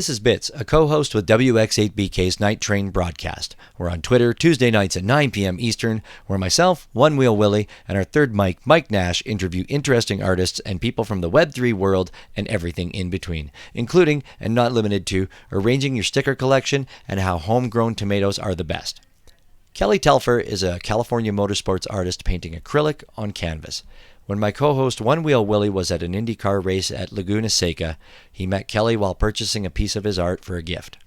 This is Bits, a co-host with WX8BK's Night Train broadcast. We're on Twitter Tuesday nights at 9 p.m. Eastern, where myself, One Wheel Willie, and our third Mike, Mike Nash, interview interesting artists and people from the Web3 world and everything in between, including, and not limited to, arranging your sticker collection and how homegrown tomatoes are the best. Kelly Telfer is a California motorsports artist painting acrylic on canvas. When my co-host One Wheel Willie was at an IndyCar race at Laguna Seca, he met Kelly while purchasing a piece of his art for a gift.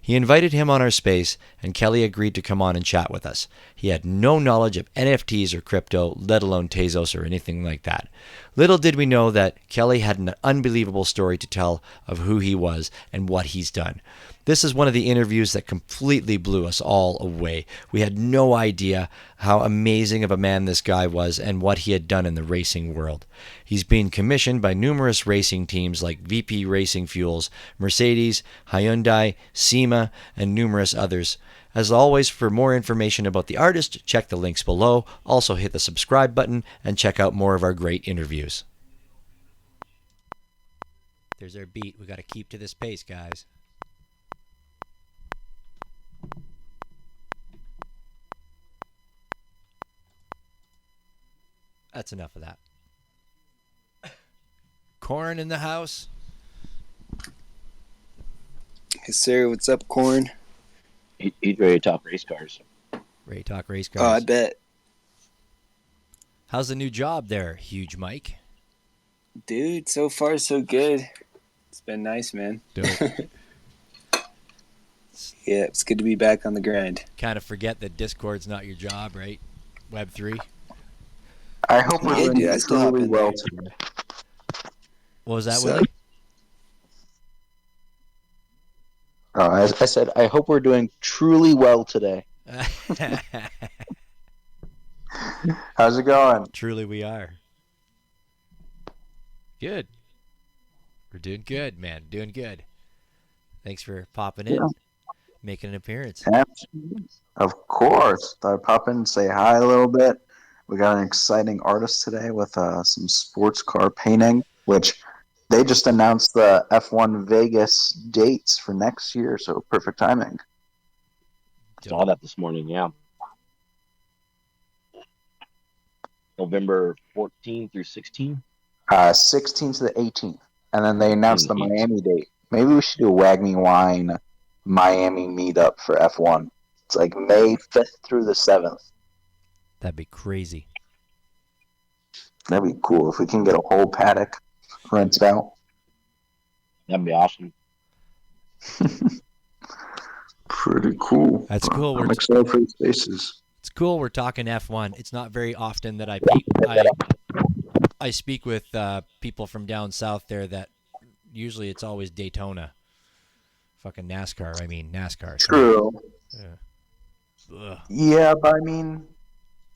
He invited him on our space, and Kelly agreed to come on and chat with us. He had no knowledge of NFTs or crypto, let alone Tezos or anything like that. Little did we know that Kelly had an unbelievable story to tell of who he was and what he's done. This is one of the interviews that completely blew us all away. We had no idea how amazing of a man this guy was and what he had done in the racing world. He's been commissioned by numerous racing teams like VP Racing Fuels, Mercedes, Hyundai, SEMA, and numerous others. As always, for more information about the artist, check the links below. Also hit the subscribe button and check out more of our great interviews. There's our beat. We got to keep to this pace, guys. That's enough of that. Corn in the house. Hey, sir, what's up, Corn? He's ready to talk race cars. Ready to talk race cars. Oh, I bet. How's the new job there, Huge Mike? Dude, so far so good. It's been nice, man. Yeah, it's good to be back on the grind. Kind of forget that Discord's not your job, right? Web3. I hope we're Yeah, dude, I still hop really in well there. today. What was that, So- Willie? I said, I hope we're doing truly well today. How's it going? Truly we are. Good. We're doing good, man. Doing good. Thanks for popping in. Yeah. Making an appearance. Absolutely. Of course. Thought I'd pop in and say hi a little bit. We got an exciting artist today with some sports car painting, which they just announced the F1 Vegas dates for next year, so perfect timing. Saw that this morning, yeah. November 14th through 16th. 16th to the 18th. And then they announced the 18th. Miami date. Maybe we should do a Wag Me Wine Miami meetup for F1. It's like May 5th through the 7th. That'd be crazy. That'd be cool if we can get a whole paddock rented out. That'd be awesome. Pretty cool. That's cool. I'm excited for the spaces. It's cool we're talking F1. It's not very often that I speak with people from down south there that usually it's always Daytona. Fucking NASCAR. I mean, NASCAR. True. Ugh. Yeah, but I mean,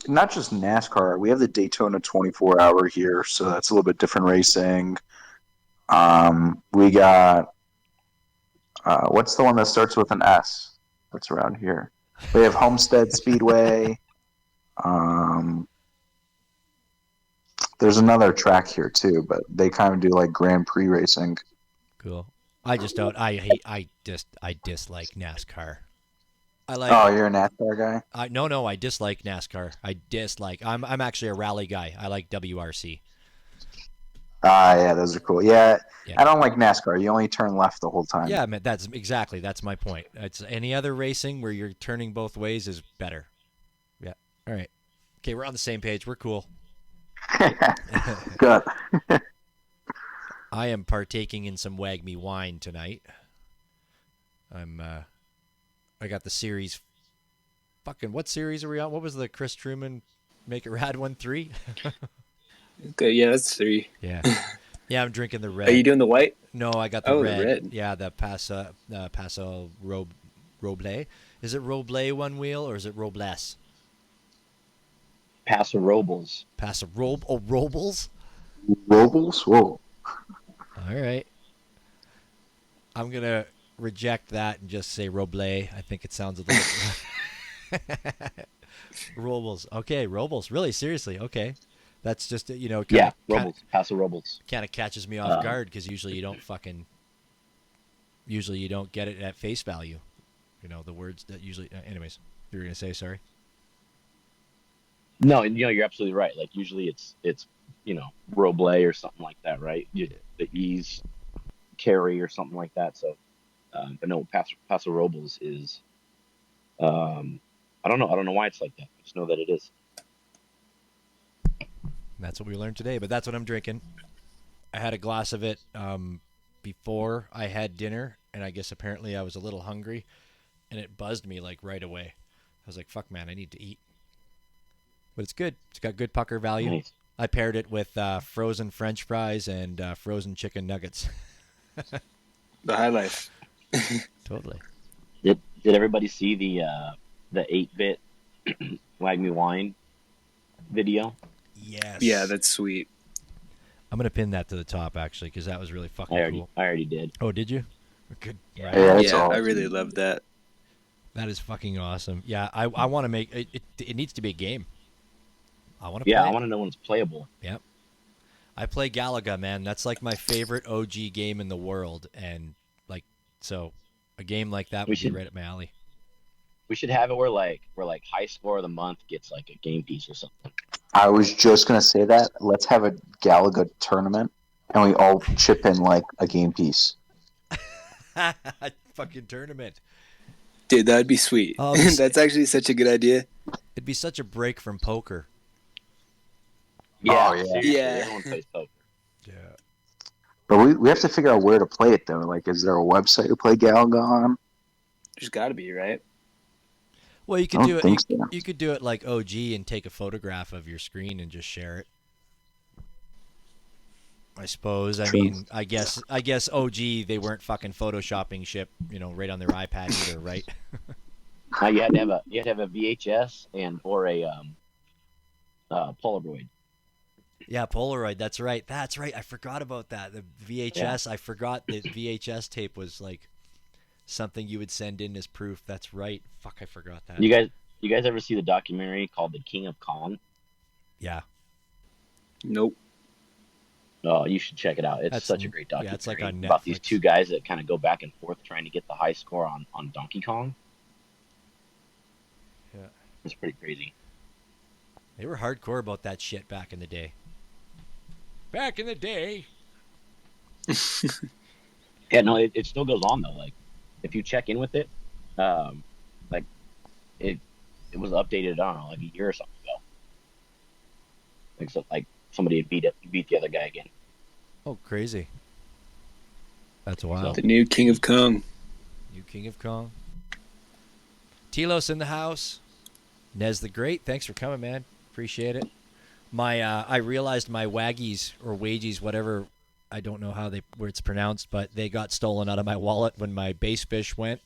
not just NASCAR. We have the Daytona 24-hour here, so that's a little bit different racing. We got, what's the one that starts with an S? That's around here. We have Homestead Speedway. There's another track here too, but they kind of do like Grand Prix racing. Cool. I just don't. I dislike NASCAR. Oh, you're a NASCAR guy? No, I dislike NASCAR. I'm actually a rally guy. I like WRC. Yeah, those are cool. Yeah, Yeah. I don't like NASCAR. You only turn left the whole time. Yeah, man, that's my point. It's any other racing where you're turning both ways is better. Yeah. All right. Okay, we're on the same page. We're cool. Good. I am partaking in some Wag Me wine tonight. I got the series. Fucking what series are we on? What was the Chris Truman Make It Rad 1-3? Okay, yeah, that's 3. Yeah. Yeah, I'm drinking the red. Are you doing the white? No, I got the Oh, the red. red. Yeah, the Paso Roble. Is it Roble one wheel or is it Robles? Paso Robles. Paso Robles? Robles? Whoa. All right. I'm going to reject that and just say Roble. I think it sounds a little... Robles. Okay, Robles. Really, seriously. Okay. That's just, Robles. Paso Robles. Kind of catches me off guard because usually you don't fucking usually you don't get it at face value. You know, the words that usually. Anyways, you were gonna say sorry. No, and you're absolutely right. Like usually it's Roble or something like that, right? The ease carry or something like that. So, but no, Paso Robles is. Um, I don't know why it's like that. I just know that it is. That's what we learned today. But that's what I'm drinking. I had a glass of it before I had dinner, and I guess apparently I was a little hungry, and it buzzed me like right away. I was like, "Fuck, man, I need to eat." But it's good. It's got good pucker value. Nice. I paired it with frozen French fries and frozen chicken nuggets. The high life. Totally. Did everybody see the 8-bit Wag Me Wine video? Yes. Yeah, that's sweet. I'm gonna pin that to the top actually because that was really fucking cool. I already did. Oh, did you? Good. Yeah. Right. Yeah, that's Yeah, I awesome. really love that. That is fucking awesome. Yeah, I want to make it. It needs to be a game. I want to Yeah, play I it. want to know when it's playable. Yep. I play Galaga, man. That's like my favorite OG game in the world, and like so, a game like that We would be should right up my alley. we should have it where high score of the month gets like a game piece or something. I was just gonna say that. Let's have a Galaga tournament, and we all chip in like a game piece. Fucking tournament. Dude, that'd be sweet. Oh, That's actually such a good idea. It'd be such a break from poker. Yeah, Oh, yeah. seriously, Yeah. everyone plays poker. Yeah. But we have to figure out where to play it though. Like, is there a website to play Galaga on? There's got to be, right? Well, you I could don't do it. think so. You could do it like OG and take a photograph of your screen and just share it. I suppose. I True. mean, I guess OG they weren't fucking photoshopping shit, right on their iPad either, right? Now you had to have a VHS and or a Polaroid. Yeah, Polaroid. That's right. That's right. I forgot about that. The VHS. I forgot that VHS tape was like something you would send in as proof. That's right. Fuck, I forgot that. You guys ever see the documentary called The King of Kong? Yeah. Nope. Oh, you should check it out. It's That's- such a great yeah, documentary it's like on about these Netflix. two guys that kind of go back and forth trying to get the high score on Donkey Kong. Yeah. It's pretty crazy. They were hardcore about that shit back in the day. Back in the day. Yeah, no, it still goes on though. Like if you check in with it, like it was updated, I don't know, like a year or something ago. Like somebody had beat the other guy again. Oh, crazy. That's wild. The new King of Kong. New King of Kong. Telos in the house. Nez the Great, thanks for coming, man. Appreciate it. I realized my waggies or wagies, whatever, I don't know where it's pronounced, but they got stolen out of my wallet when my base fish went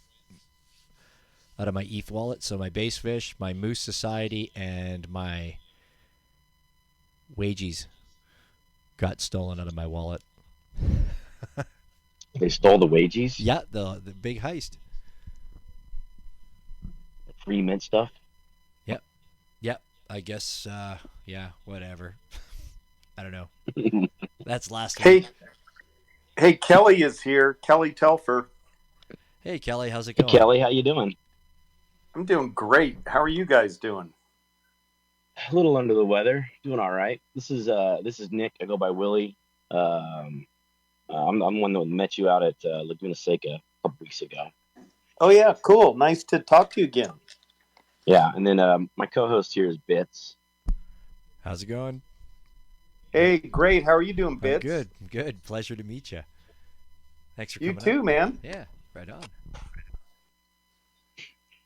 out of my ETH wallet. So my base fish, my Moose Society, and my wagies got stolen out of my wallet. They stole the wages, Yeah, the big heist. free mint stuff. Yep. I guess. Yeah. Whatever. I don't know. That's last week. Hey, Kelly is here. Kelly Telfer. Hey, Kelly, how's it Hey, going? Kelly, how you doing? I'm doing great. How are you guys doing? A little under the weather, doing all right. This is Nick. I go by Willie. I'm one that met you out at Laguna Seca a couple weeks ago. Oh yeah, cool. Nice to talk to you again. Yeah, and then my co-host here is Bits. How's it going? Hey, great. How are you doing, I'm Bits? good. Good. Pleasure to meet you. Thanks for You coming. too, man. Yeah. Right on.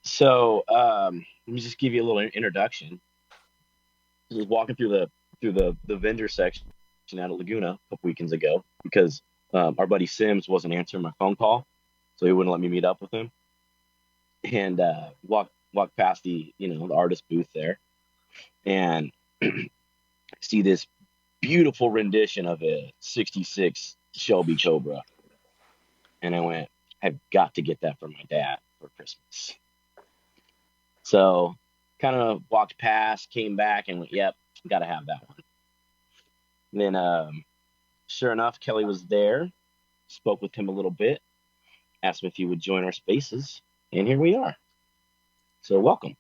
So let me just give you a little introduction. I was walking through the vendor section out at Laguna a couple weekends ago because our buddy Sims wasn't answering my phone call, so he wouldn't let me meet up with him. And walk past the artist booth there, and see this beautiful rendition of a '66 Shelby Cobra, and I went, I've got to get that for my dad for Christmas. So kind of walked past, came back, and went, yep, got to have that one. And then, sure enough, Kelly was there. Spoke with him a little bit, asked him if he would join our spaces, and here we are. So welcome.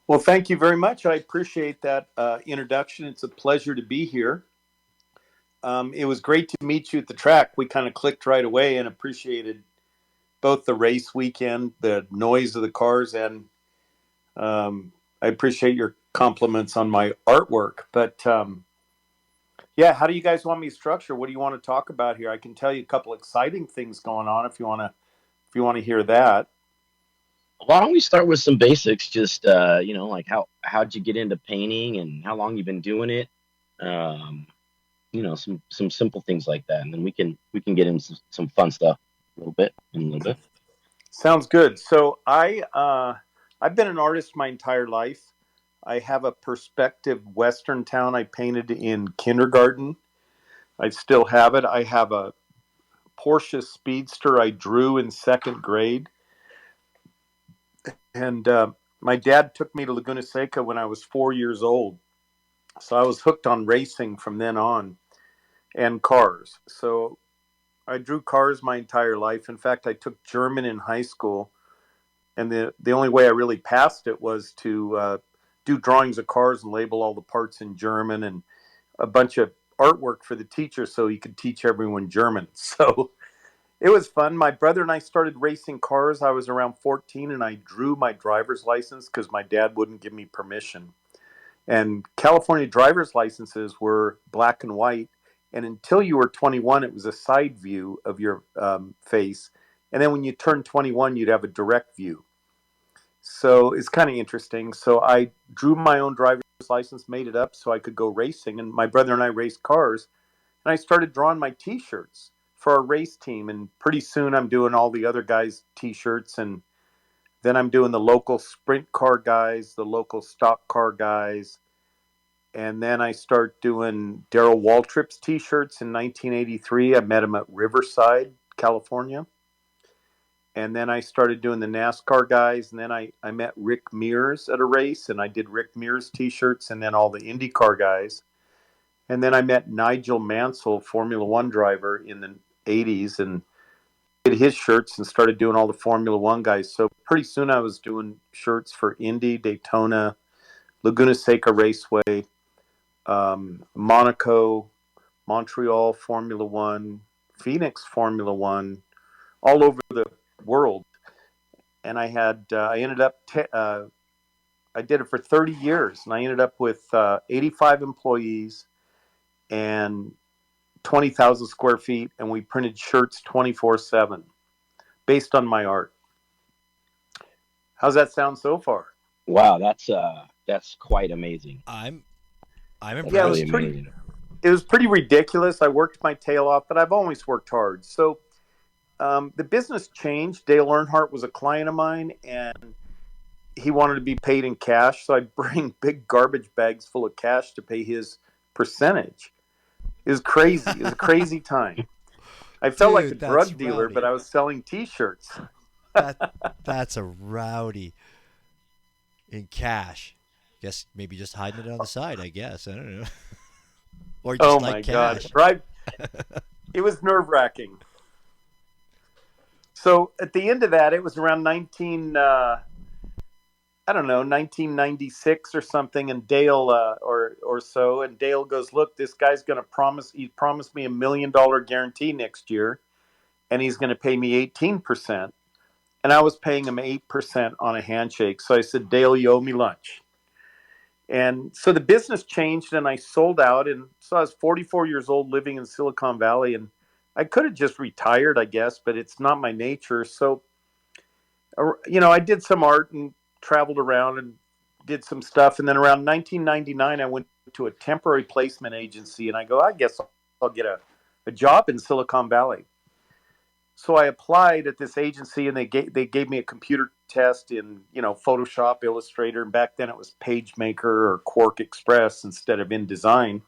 Well, thank you very much. I appreciate that introduction. It's a pleasure to be here. It was great to meet you at the track. We kind of clicked right away and appreciated both the race weekend, the noise of the cars, and I appreciate your compliments on my artwork. But yeah, how do you guys want me to structure? What do you want to talk about here? I can tell you a couple exciting things going on if you want to hear that. Why don't we start with some basics? Just like how'd you get into painting and how long you've been doing it? Um, some simple things like that, and then we can get into some fun stuff in a little bit. Sounds good. So I've been an artist my entire life. I have a perspective Western town I painted in kindergarten. I still have it. I have a Porsche Speedster I drew in second grade. And my dad took me to Laguna Seca when I was 4 years old. So I was hooked on racing from then on and cars. So I drew cars my entire life. In fact, I took German in high school. And the only way I really passed it was to do drawings of cars and label all the parts in German and a bunch of artwork for the teacher so he could teach everyone German. So it was fun. My brother and I started racing cars. I was around 14 and I drew my driver's license because my dad wouldn't give me permission. And California driver's licenses were black and white. And until you were 21, it was a side view of your face. And then when you turned 21, you'd have a direct view. So it's kind of interesting. So I drew my own driver's license, made it up so I could go racing. And my brother and I raced cars. And I started drawing my T-shirts for our race team. And pretty soon I'm doing all the other guys' T-shirts. And then I'm doing the local sprint car guys, the local stock car guys. And then I start doing Darrell Waltrip's T-shirts in 1983. I met him at Riverside, California. And then I started doing the NASCAR guys. And then I met Rick Mears at a race, and I did Rick Mears T-shirts, and then all the IndyCar guys. And then I met Nigel Mansell, Formula One driver in the 80s, and did his shirts and started doing all the Formula One guys. So pretty soon I was doing shirts for Indy, Daytona, Laguna Seca Raceway, Monaco, Montreal Formula One, Phoenix Formula One, all over the world. And I ended up, I did it for 30 years, and I ended up with 85 employees and 20,000 square feet, and we printed shirts 24/7 based on my art. How's that sound so far? Wow, that's quite amazing. I'm That's Yeah, impressed. really amazing. it was pretty ridiculous. I worked my tail off, but I've always worked hard. So the business changed. Dale Earnhardt was a client of mine, and he wanted to be paid in cash. So I'd bring big garbage bags full of cash to pay his percentage. It was crazy. It was a crazy time. I felt like a Dude, that's drug dealer, rowdy. but I was selling T-shirts. That that's a rowdy in cash. Guess maybe just hiding it on the side. I guess I don't know, or just Oh like my God! cash. Right? It was nerve-wracking. So at the end of that, it was around 1996 or something, and Dale or so, and Dale goes, "Look, this guy's going to promise. He promised me $1 million guarantee next year, and he's going to pay me 18%." And I was paying him 8% on a handshake. So I said, "Dale, you owe me lunch." And so the business changed, and I sold out. And so I was 44 years old, living in Silicon Valley, and I could have just retired, I guess, but it's not my nature. So, I did some art and traveled around and did some stuff. And then around 1999, I went to a temporary placement agency, and I go, I guess I'll get a job in Silicon Valley. So I applied at this agency, and they gave me a computer test in Photoshop, Illustrator, and back then it was PageMaker or Quark Express instead of InDesign.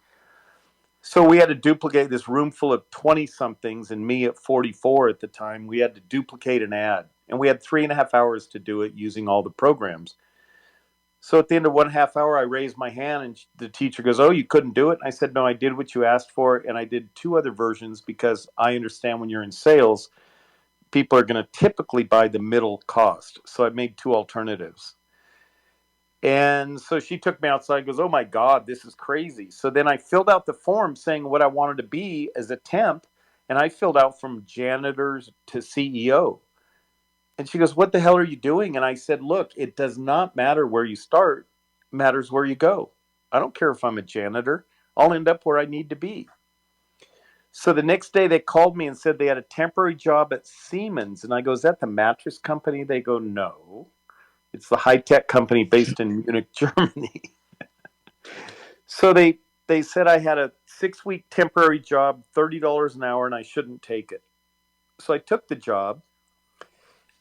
So we had to duplicate this room full of 20 somethings, and me at 44 at the time. We had to duplicate an ad, and we had 3.5 hours to do it using all the programs. So at the end of 1.5 hour, I raised my hand, and the teacher goes, "Oh, you couldn't do it?" And I said, "No, I did what you asked for, and I did two other versions because I understand when you're in sales, people are going to typically buy the middle cost. So I made two alternatives. And so she took me outside, goes, "Oh my God, this is crazy." So then I filled out the form saying what I wanted to be as a temp. And I filled out from janitors to CEO. And she goes, "What the hell are you doing?" And I said, "Look, it does not matter where you start, it matters where you go. I don't care if I'm a janitor, I'll end up where I need to be." So the next day they called me and said they had a temporary job at Siemens. And I go, "Is that the mattress company?" They go, "No, it's the high-tech company based in Munich, Germany." So they said I had a 6-week temporary job, $30 an hour, and I shouldn't take it. So I took the job.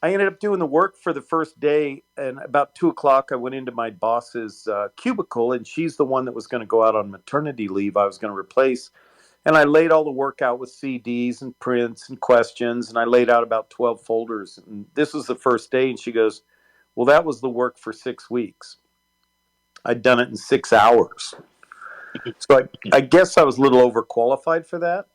I ended up doing the work for the first day, and about 2 o'clock, I went into my boss's cubicle, and she's the one that was going to go out on maternity leave. I was going to replace, and I laid all the work out with CDs and prints and questions, and I laid out about 12 folders. And this was the first day, and she goes, "Well, that was the work for 6 weeks. I'd done it in 6 hours." So I guess I was a little overqualified for that.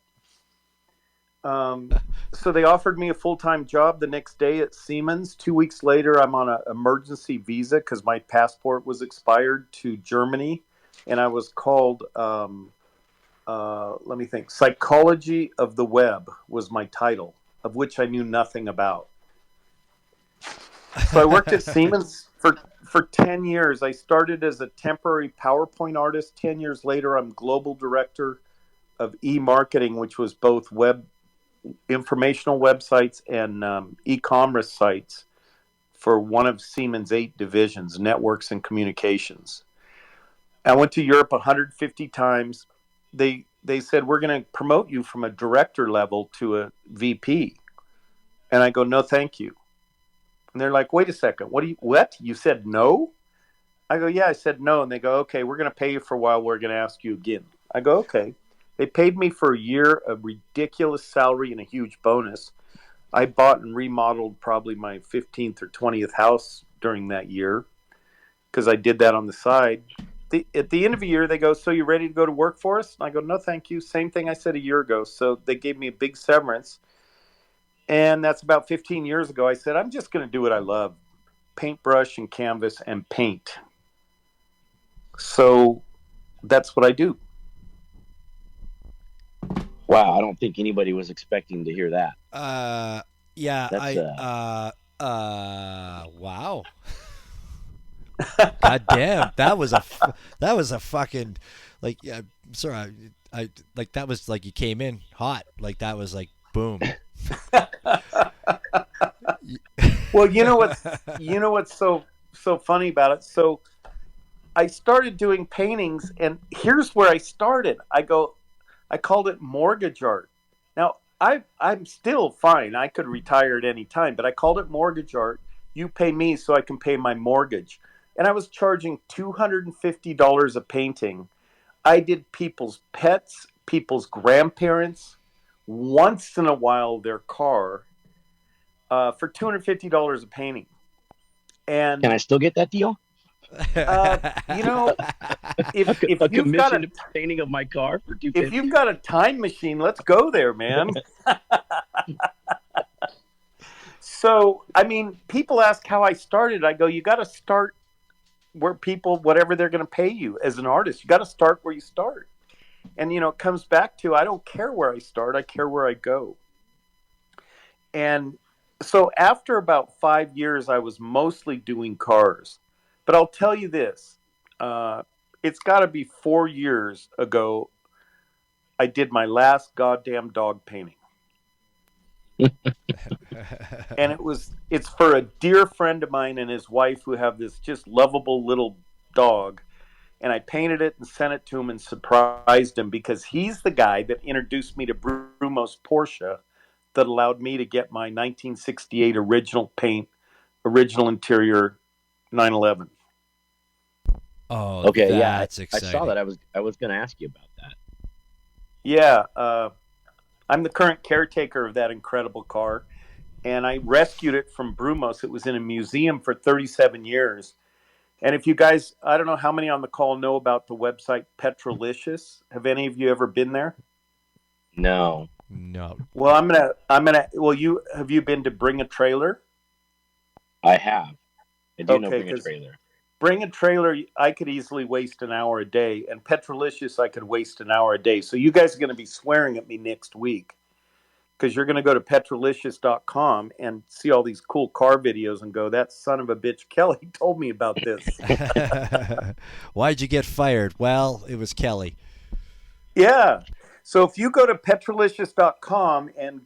So they offered me a full-time job the next day at Siemens. 2 weeks later, I'm on an emergency visa because my passport was expired to Germany, and I was called. Let me think. Psychology of the Web was my title, of which I knew nothing about. So I worked at Siemens for 10 years. I started as a temporary PowerPoint artist. 10 years later, I'm global director of e-marketing, which was both web informational websites and e-commerce sites for one of Siemens' 8 divisions, networks and communications. I went to Europe 150 times. They said, "We're going to promote you from a director level to a VP." And I go, "No, thank you." And they're like, "Wait a second. What? You said no?" I go, "Yeah, I said no." And they go, "Okay, we're going to pay you for a while. We're going to ask you again." I go, "Okay." They paid me for a year, a ridiculous salary and a huge bonus. I bought and remodeled probably my 15th or 20th house during that year because I did that on the side. At the end of a year, they go, "So you ready to go to work for us?" And I go, "No, thank you." Same thing I said a year ago. So they gave me a big severance. And that's about 15 years ago. I said, "I'm just going to do what I love, paintbrush and canvas and paint." So that's what I do. Wow, I don't think anybody was expecting to hear that. Yeah, That's wow. God damn, that was that was a fucking like. Sorry, I like that was like you came in hot. Like that was like boom. Well, you know what's so funny about it. So I started doing paintings, and here's where I started. I called it mortgage art. Now I'm still fine. I could retire at any time, but I called it mortgage art. You pay me so I can pay my mortgage, and I was charging $250 a painting. I did people's pets, people's grandparents, once in a while their car, for $250 a painting. can And I still get that deal? you know, if A you've got commissioned painting of my car for two if fifty. you've got a time machine, let's go there, man. So, I mean, people ask how I started. I go, you got to start where people, whatever they're going to pay you as an artist, you got to start where you start. And, it comes back to I don't care where I start, I care where I go. And so, after about 5 years, I was mostly doing cars. But I'll tell you this, it's got to be 4 years ago, I did my last goddamn dog painting. And it's for a dear friend of mine and his wife who have this just lovable little dog. And I painted it and sent it to him and surprised him because he's the guy that introduced me to Brumos Porsche that allowed me to get my 1968 original paint, original interior 911. Oh, Okay, yeah, that's I saw exciting. that. I was going to ask you about that. Yeah, I'm the current caretaker of that incredible car. And I rescued it from Brumos. It was in a museum for 37 years. And if you guys, I don't know how many on the call know about the website Petrolicious. Have any of you ever been there? No. No. Well, well, have you been to Bring a Trailer? I have. I do know Okay, Bring a because Trailer. Bring a Trailer, I could easily waste an hour a day, and Petrolicious, I could waste an hour a day. So you guys are going to be swearing at me next week because you're going to go to petrolicious.com and see all these cool car videos and go, that son of a bitch Kelly told me about this. Why'd you get fired? Well, it was Kelly. Yeah. So if you go to petrolicious.com and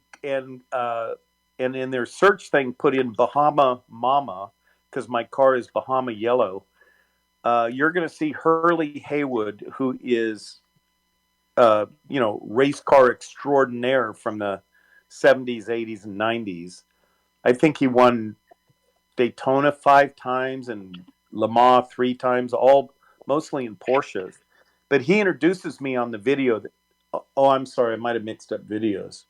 in their search thing put in Bahama Mama because my car is Bahama yellow, you're going to see Hurley Haywood, who is race car extraordinaire from the 70s, 80s, and 90s. I think he won Daytona 5 times and Le Mans 3 times, all mostly in Porsches. But he introduces me on the video. Oh, I'm sorry, I might have mixed up videos.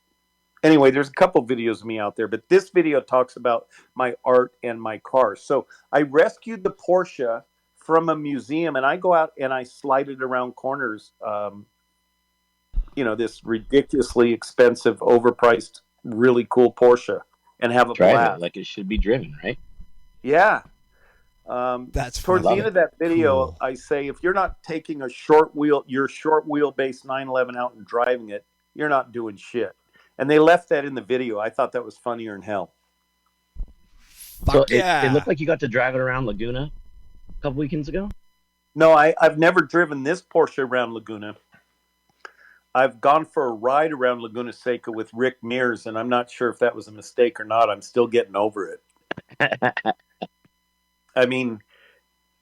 Anyway, there's a couple videos of me out there, but this video talks about my art and my cars. So I rescued the Porsche from a museum, and I go out and I slide it around corners. This ridiculously expensive, overpriced, really cool Porsche, and have a Drive it blast. like it should be driven, right? Yeah. That's Towards the Love end fucking it. of that video, cool. I say, if you're not taking your short wheelbase 911 out and driving it, you're not doing shit. And they left that in the video. I thought that was funnier than hell. So Fuck it yeah. looked like you got to drive it around Laguna a couple weekends ago. No, I've never driven this Porsche around Laguna. I've gone for a ride around Laguna Seca with Rick Mears, and I'm not sure if that was a mistake or not. I'm still getting over it. I mean,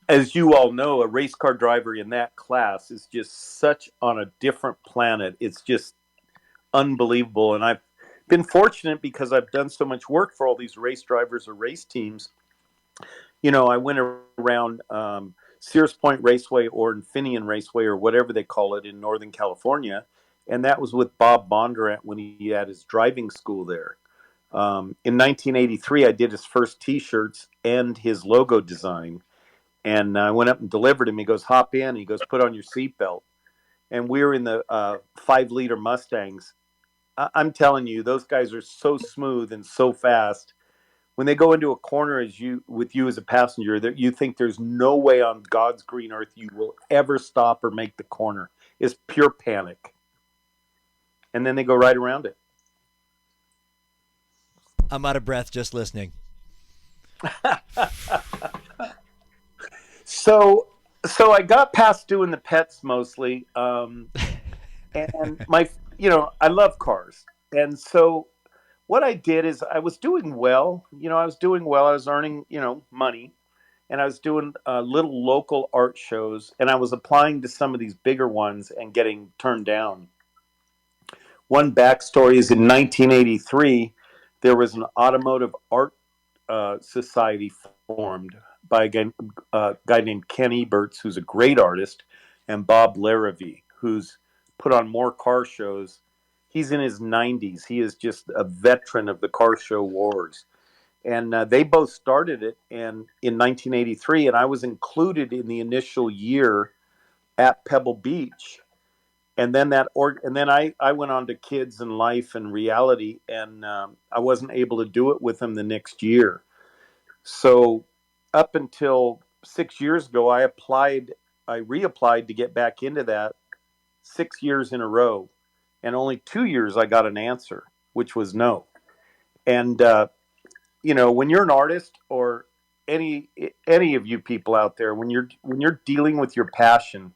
as you all know, a race car driver in that class is just such on a different planet. It's just unbelievable. And I've been fortunate because I've done so much work for all these race drivers or race teams. I went around Sears Point Raceway or Infineon Raceway or whatever they call it in Northern California. And that was with Bob Bondurant when he had his driving school there. In 1983, I did his first T-shirts and his logo design. And I went up and delivered him. He goes, hop in. He goes, put on your seatbelt. And we were in the 5-liter Mustangs. I'm telling you, those guys are so smooth and so fast. When they go into a corner with you as a passenger, that you think there's no way on God's green earth you will ever stop or make the corner. It's pure panic. And then they go right around it. I'm out of breath just listening. So I got past doing the pets mostly, and I love cars, and so what I did is I was doing well. I was doing well. I was earning money, and I was doing little local art shows, and I was applying to some of these bigger ones and getting turned down. One backstory is in 1983, there was an automotive art society formed by a guy named Ken Eberts, who's a great artist, and Bob Larrivee, who's put on more car shows. He's in his 90s. He is just a veteran of the car show wars. And they both started it in 1983, and I was included in the initial year at Pebble Beach. And then I went on to Kids and Life and Reality, and I wasn't able to do it with them the next year. So up until 6 years ago, I reapplied to get back into that 6 years in a row. And only 2 years I got an answer, which was no. And, when you're an artist or any of you people out there, when you're dealing with your passion,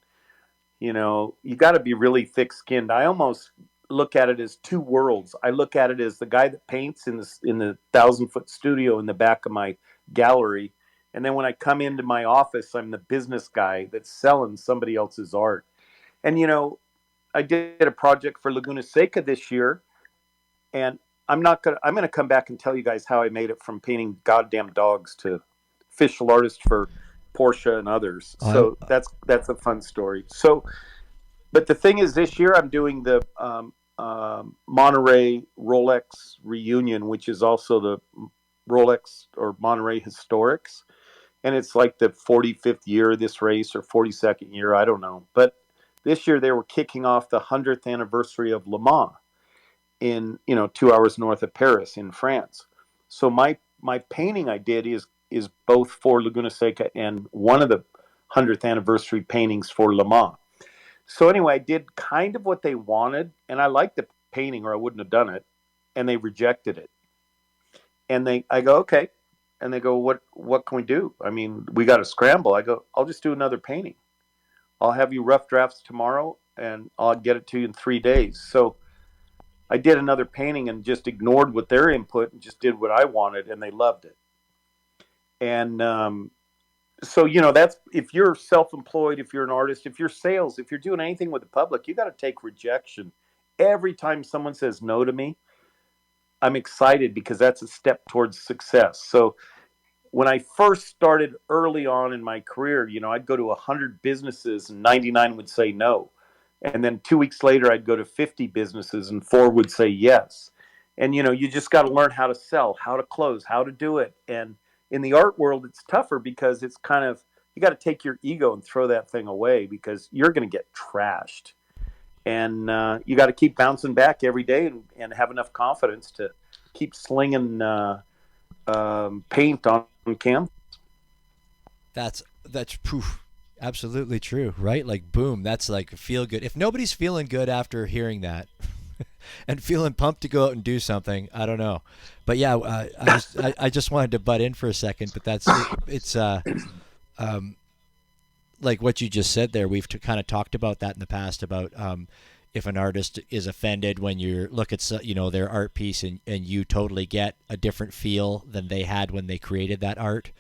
you got to be really thick skinned. I almost look at it as two worlds. I look at it as the guy that paints in the 1,000-foot studio in the back of my gallery, and then when I come into my office, I'm the business guy that's selling somebody else's art. And I did a project for Laguna Seca this year, and I'm gonna come back and tell you guys how I made it from painting goddamn dogs to official artist for Porsche and others. So that's a fun story. So but the thing is, this year I'm doing the Monterey Rolex reunion, which is also the Rolex or Monterey Historics, and it's like the 45th year of this race or 42nd year, I don't know. But this year they were kicking off the 100th anniversary of Le Mans, in 2 hours north of Paris in France. So my painting I did is both for Laguna Seca and one of the 100th anniversary paintings for Le Mans. So anyway, I did kind of what they wanted, and I liked the painting, or I wouldn't have done it, and they rejected it. And I go, okay, and they go, what can we do? I mean, we got to scramble. I go, I'll just do another painting. I'll have you rough drafts tomorrow, and I'll get it to you in 3 days. So I did another painting and just ignored what their input and just did what I wanted, and they loved it. And so that's, if you're self-employed, if you're an artist, if you're sales, if you're doing anything with the public, you got to take rejection. Every time someone says no to me, I'm excited, because that's a step towards success. So when I first started early on in my career, I'd go to 100 businesses and 99 would say no. And then 2 weeks later, I'd go to 50 businesses and 4 would say yes. And, you just got to learn how to sell, how to close, how to do it. And in the art world, it's tougher, because it's kind of, you got to take your ego and throw that thing away, because you're going to get trashed. And you got to keep bouncing back every day and have enough confidence to keep slinging paint on canvas. That's proof. Absolutely true, right? Like, boom, that's like feel good. If nobody's feeling good after hearing that and feeling pumped to go out and do something, I don't know. But yeah, I just wanted to butt in for a second, but it's like what you just said there. We've kind of talked about that in the past, about if an artist is offended when you look at their art piece and you totally get a different feel than they had when they created that art,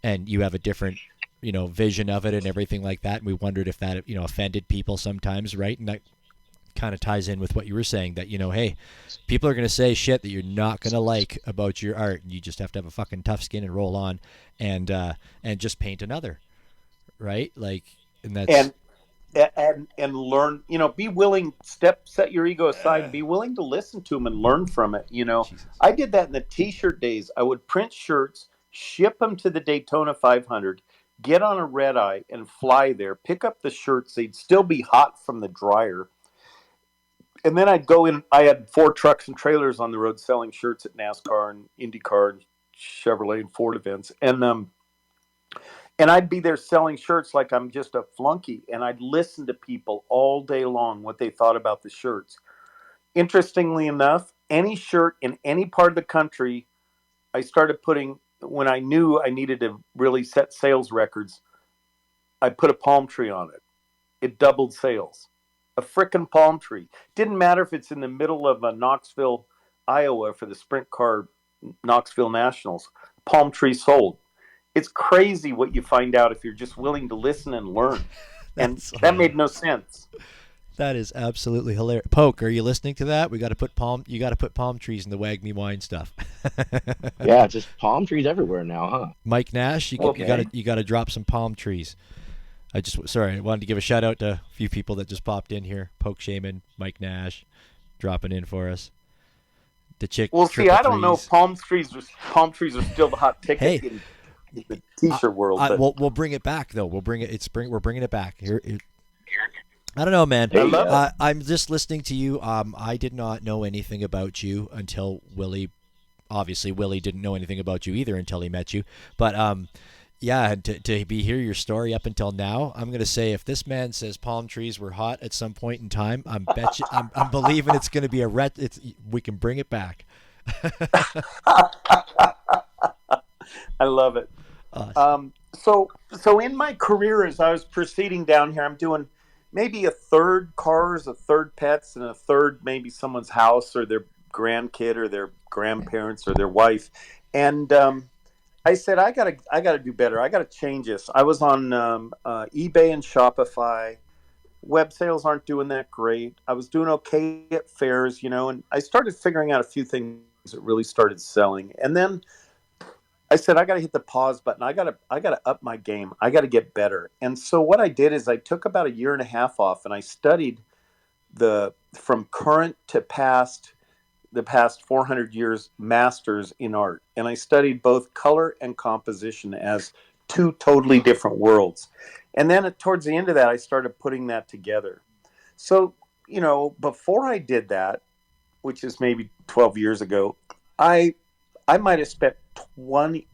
and you have a different vision of it and everything like that. And we wondered if that offended people sometimes, right? And that kind of ties in with what you were saying, that hey, people are going to say shit that you're not going to like about your art, and you just have to have a fucking tough skin and roll on and just paint another, right? Like, and that's and learn, be willing, set your ego aside and be willing to listen to them and learn from it. Jesus. I did that in the t-shirt days. I would print shirts, ship them to the Daytona 500, get on a red eye and fly there, pick up the shirts. They'd still be hot from the dryer. And then I'd go in. I had 4 trucks and trailers on the road selling shirts at NASCAR and IndyCar and Chevrolet and Ford events. And I'd be there selling shirts like I'm just a flunky. And I'd listen to people all day long, what they thought about the shirts. Interestingly enough, any shirt in any part of the country, I started putting, when I knew I needed to really set sales records, I put a palm tree on it. It doubled sales. A frickin' palm tree. Didn't matter if it's in the middle of Knoxville, Iowa for the sprint car Knoxville Nationals. Palm tree sold. It's crazy what you find out if you're just willing to listen and learn. And that made no sense. That is absolutely hilarious. Poke, are you listening to that? You got to put palm trees in the Wag Me Wine stuff. Yeah, just palm trees everywhere now, huh? Mike Nash, you got to drop some palm trees. I wanted to give a shout out to a few people that just popped in here. Poke Shaman, Mike Nash, dropping in for us. The chick. Well, see, I don't know if palm trees are still the hot ticket in the t-shirt world. We'll bring it back though. We're bringing it back here. I don't know, man. I'm just listening to you. I did not know anything about you until Willie. Obviously, Willie didn't know anything about you either until he met you. But yeah, to be hear your story up until now, I'm gonna say if this man says palm trees were hot at some point in time, I'm believing it's gonna be we can bring it back. I love it. Awesome. So in my career, as I was proceeding down here, I'm doing maybe a third cars, a third pets, and a third maybe someone's house or their grandkid or their grandparents or their wife. And I said, I gotta do better. I gotta change this. I was on eBay and Shopify. Web sales aren't doing that great. I was doing okay at fairs, and I started figuring out a few things that really started selling. And then I said, I got to hit the pause button. I got to up my game. I got to get better. And so what I did is I took about a year and a half off and I studied from current to the past 400 years masters in art. And I studied both color and composition as 2 totally different worlds. And then towards the end of that, I started putting that together. So, before I did that, which is maybe 12 years ago, I I might have spent 20,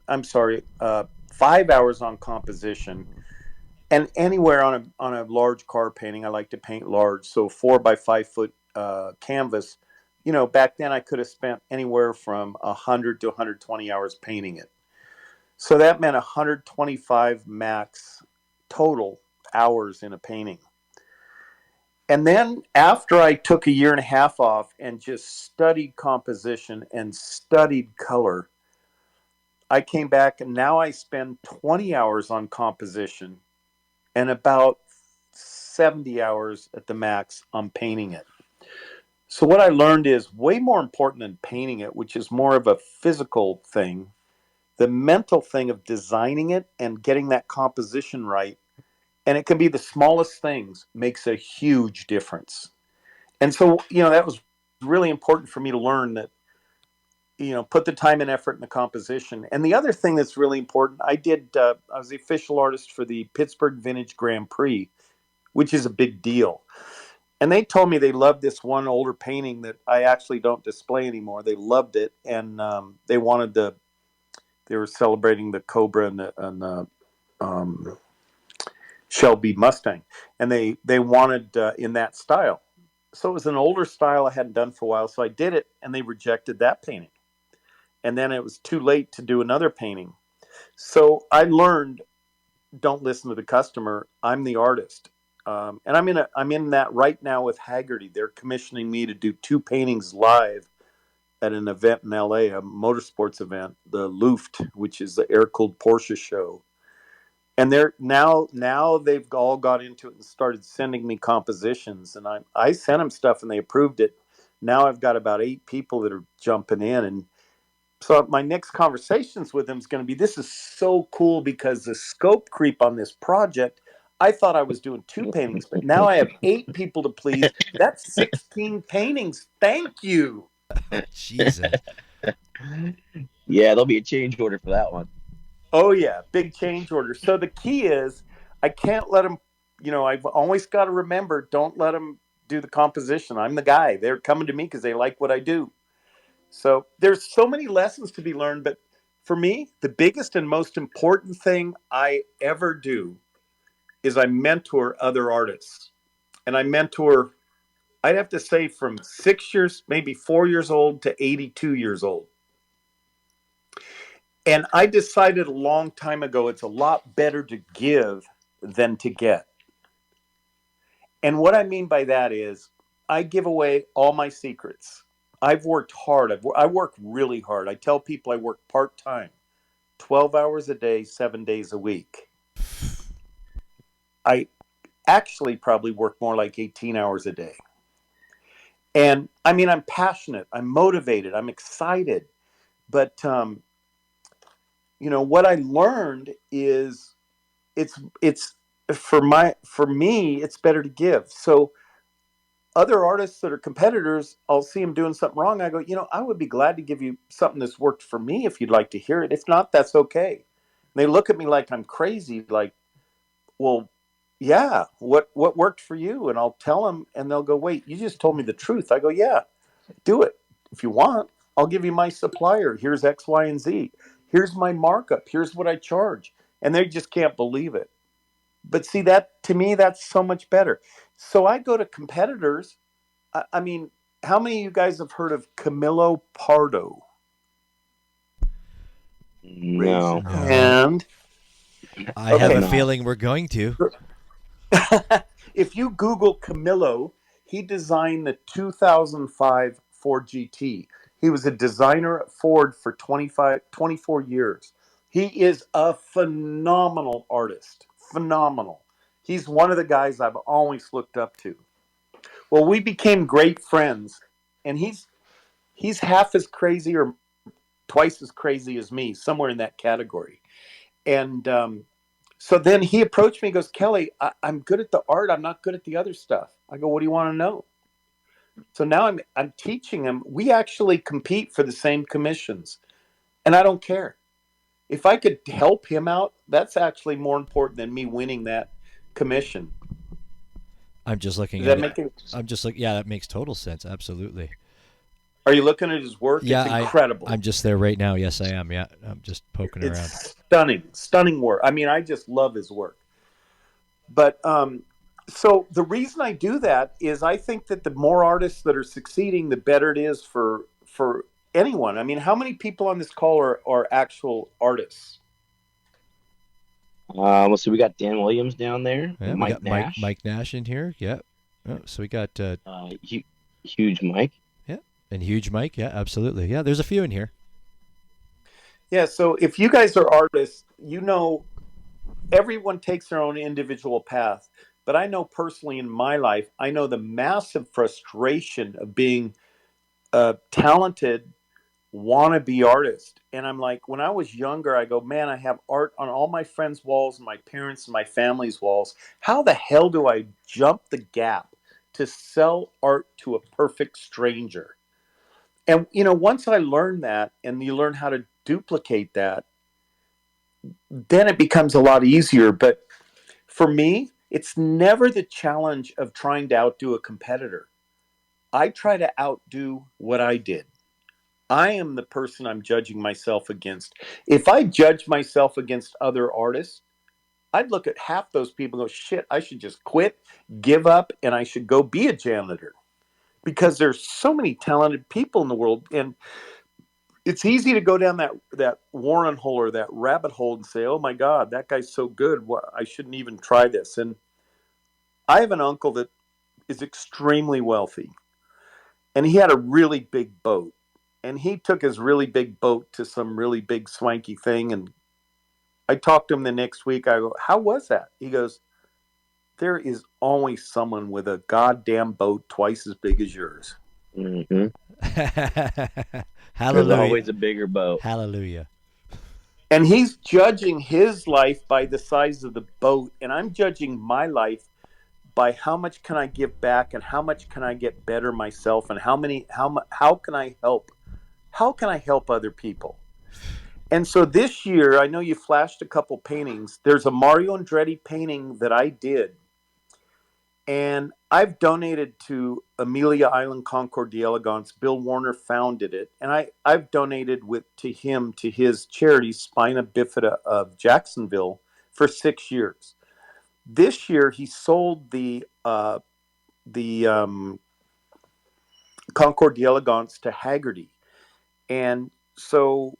I'm sorry, 5 hours on composition, and anywhere on a large car painting. I like to paint large, so 4 by 5 foot canvas. Back then I could have spent anywhere from 100 to 120 hours painting it. So that meant 125 max total hours in a painting. And then after I took a year and a half off and just studied composition and studied color, I came back and now I spend 20 hours on composition and about 70 hours at the max on painting it. So what I learned is way more important than painting it, which is more of a physical thing. The mental thing of designing it and getting that composition right, and it can be the smallest things, makes a huge difference. And so, that was really important for me to learn that, put the time and effort in the composition. And the other thing that's really important, I was the official artist for the Pittsburgh Vintage Grand Prix, which is a big deal. And they told me they loved this one older painting that I actually don't display anymore. They loved it, and they were celebrating the Cobra and the Shelby Mustang, and they wanted in that style. So it was an older style I hadn't done for a while. So I did it, and they rejected that painting. And then it was too late to do another painting. So I learned, don't listen to the customer. I'm the artist. And I'm in that right now with Haggerty. They're commissioning me to do 2 paintings live at an event in LA, a motorsports event, the Luft, which is the air-cooled Porsche show. And they're now they've all got into it and started sending me compositions, and I sent them stuff and they approved it. Now I've got about 8 people that are jumping in, and so my next conversations with them is going to be, this is so cool because the scope creep on this project. I thought I was doing 2 paintings, but now I have 8 people to please. That's 16 paintings. Thank you. Jesus. Yeah, there'll be a change order for that one. Oh yeah, big change order. So the key is I can't let them, I've always got to remember, don't let them do the composition. I'm the guy. They're coming to me because they like what I do. So there's so many lessons to be learned, but for me, the biggest and most important thing I ever do is I mentor other artists. And I mentor, I'd have to say, from 6 years, maybe 4 years old to 82 years old. And I decided a long time ago it's a lot better to give than to get. And what I mean by that is I give away all my secrets. I've worked hard. I work really hard. I tell people I work part-time, 12 hours a day, 7 days a week. I actually probably work more like 18 hours a day. And I mean, I'm passionate, I'm motivated, I'm excited. But, what I learned is it's for me, it's better to give. So other artists that are competitors, I'll see them doing something wrong. I go, I would be glad to give you something that's worked for me if you'd like to hear it. If not, that's okay. And they look at me like I'm crazy, like, well, yeah, what worked for you? And I'll tell them, and they'll go, wait, you just told me the truth. I go, yeah, do it. If you want, I'll give you my supplier. Here's X, Y, and Z. Here's my markup. Here's what I charge. And they just can't believe it. But see, that to me, that's so much better. So I go to competitors. I mean, how many of you guys have heard of Camilo Pardo? Raise No, your No. hand. I have a not. feeling we're going to. If you Google Camilo, he designed the 2005 Ford GT. He was a designer at Ford for 24 years. He is a phenomenal artist. Phenomenal. He's one of the guys I've always looked up to. Well, we became great friends, and he's half as crazy or twice as crazy as me, somewhere in that category. And so then he approached me and goes, Kelly, I'm good at the art. I'm not good at the other stuff. I go, what do you want to know? So now I'm teaching him. We actually compete for the same commissions, and I don't care. If I could help him out, that's actually more important than me winning that commission. I'm just looking Does at that it. make it? I'm just like, yeah, that makes total sense. Absolutely. Are you looking at his work? Yeah, It's incredible. I'm just there right now. Yes, I am. Yeah, I'm just poking around. It's stunning work. I mean, I just love his work. But so the reason I do that is I think that the more artists that are succeeding, the better it is for anyone. I mean, how many people on this call are actual artists? Let's see, we got Dan Williams down there, Yeah, and we Mike got Mike Nash. Mike Nash in here. Yeah. Oh, so we got Huge Mike. yeah, and huge Mike. Yeah, absolutely. Yeah, there's a few in here. Yeah. So if you guys are artists, you know everyone takes their own individual path. But I know personally in my life, I know the massive frustration of being a talented wannabe artist. And I'm like, when I was younger, I go, man, I have art on all my friends' walls and my parents' and my family's walls. How the hell do I jump the gap to sell art to a perfect stranger? And, once I learned that and you learn how to duplicate that, then it becomes a lot easier. But for me, it's never the challenge of trying to outdo a competitor. I try to outdo what I did. I am the person I'm judging myself against. If I judge myself against other artists, I'd look at half those people and go, shit, I should just quit, give up, and I should go be a janitor. Because there's so many talented people in the world. And it's easy to go down that Warren hole or that rabbit hole and say, oh my God, that guy's so good. I shouldn't even try this. And I have an uncle that is extremely wealthy, and he had a really big boat. And he took his really big boat to some really big swanky thing. And I talked to him the next week. I go, how was that? He goes, there is always someone with a goddamn boat twice as big as yours. Mm-hmm. Hallelujah. There's always a bigger boat. Hallelujah. And he's judging his life by the size of the boat. And I'm judging my life by how much can I give back and how much can I get better myself and how can I help other people. And so this year, I know you flashed a couple paintings. There's a Mario Andretti painting that I did, and I've donated to Amelia Island Concord d'Elegance. Bill Warner founded it, and I've donated to his charity Spina Bifida of Jacksonville for 6 years. This year, he sold the Concord d'Elegance to Haggerty, and so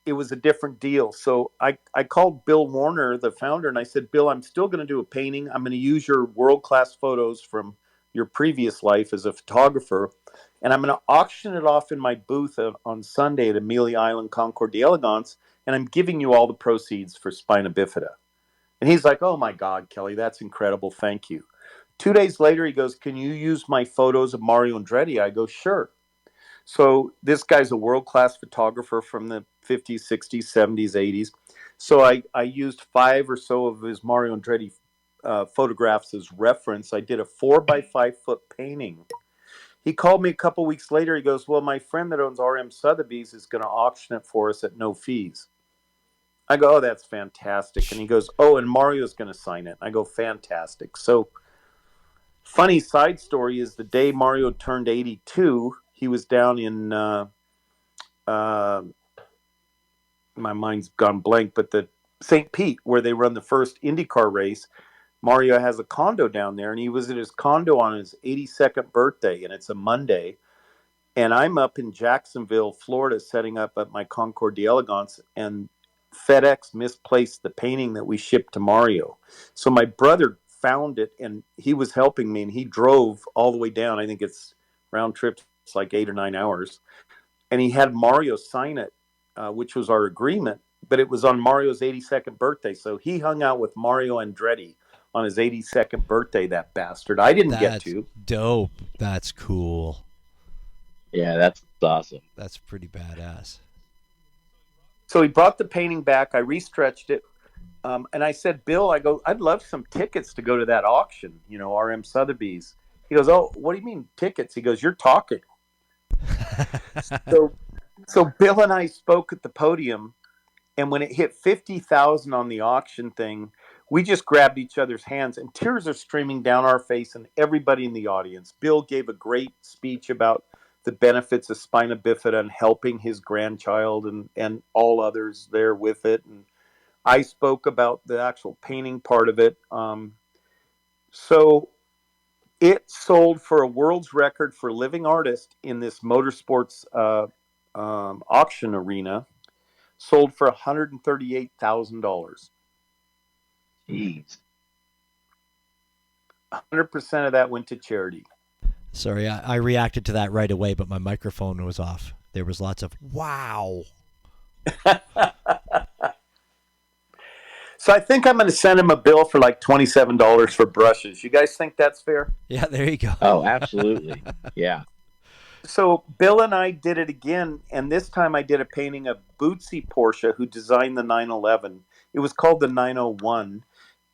it was a different deal. So I called Bill Warner, the founder, and I said, Bill, I'm still going to do a painting. I'm going to use your world-class photos from your previous life as a photographer, and I'm going to auction it off in my booth on Sunday at Amelia Island Concord d'Elegance, and I'm giving you all the proceeds for Spina Bifida. And he's like, oh my God, Kelly, that's incredible. Thank you. 2 days later, he goes, can you use my photos of Mario Andretti? I go, sure. So this guy's a world-class photographer from the 50s, 60s, 70s, 80s. So I used 5 or so of his Mario Andretti photographs as reference. I did a 4 by 5 foot painting. He called me a couple weeks later. He goes, well, my friend that owns RM Sotheby's is going to auction it for us at no fees. I go, oh, that's fantastic. And he goes, oh, and Mario's going to sign it. I go, fantastic. So funny side story is the day Mario turned 82, he was down in my mind's gone blank, but the St. Pete, where they run the first IndyCar race. Mario has a condo down there, and he was at his condo on his 82nd birthday, and it's a Monday. And I'm up in Jacksonville, Florida, setting up at my Concord d'Elegance, and FedEx misplaced the painting that we shipped to Mario. So my brother found it, and he was helping me, and he drove all the way down. I think it's round trip, it's like 8 or 9 hours. And he had Mario sign it, which was our agreement, but it was on Mario's 82nd birthday. So he hung out with Mario Andretti on his 82nd birthday, that bastard. I didn't get to. Dope. That's cool. Yeah, that's awesome. That's pretty badass. So he brought the painting back. I restretched it. And I said, Bill, I go, I'd love some tickets to go to that auction, RM Sotheby's. He goes, oh, what do you mean tickets? He goes, you're talking. So Bill and I spoke at the podium, and when it hit 50,000 on the auction thing, we just grabbed each other's hands, and tears are streaming down our face and everybody in the audience. Bill gave a great speech about the benefits of spina bifida and helping his grandchild and all others there with it. And I spoke about the actual painting part of it. So it sold for a world's record for living artist in this motorsports auction arena. Sold for $138,000. Jeez. 100% of that went to charity. Sorry, I reacted to that right away, but my microphone was off. There was lots of wow. So I think I'm going to send him a bill for like $27 for brushes. You guys think that's fair? Yeah, there you go. Oh, absolutely. Yeah. So Bill and I did it again, and this time I did a painting of Bootsy Porsche, who designed the 911. It was called the 901,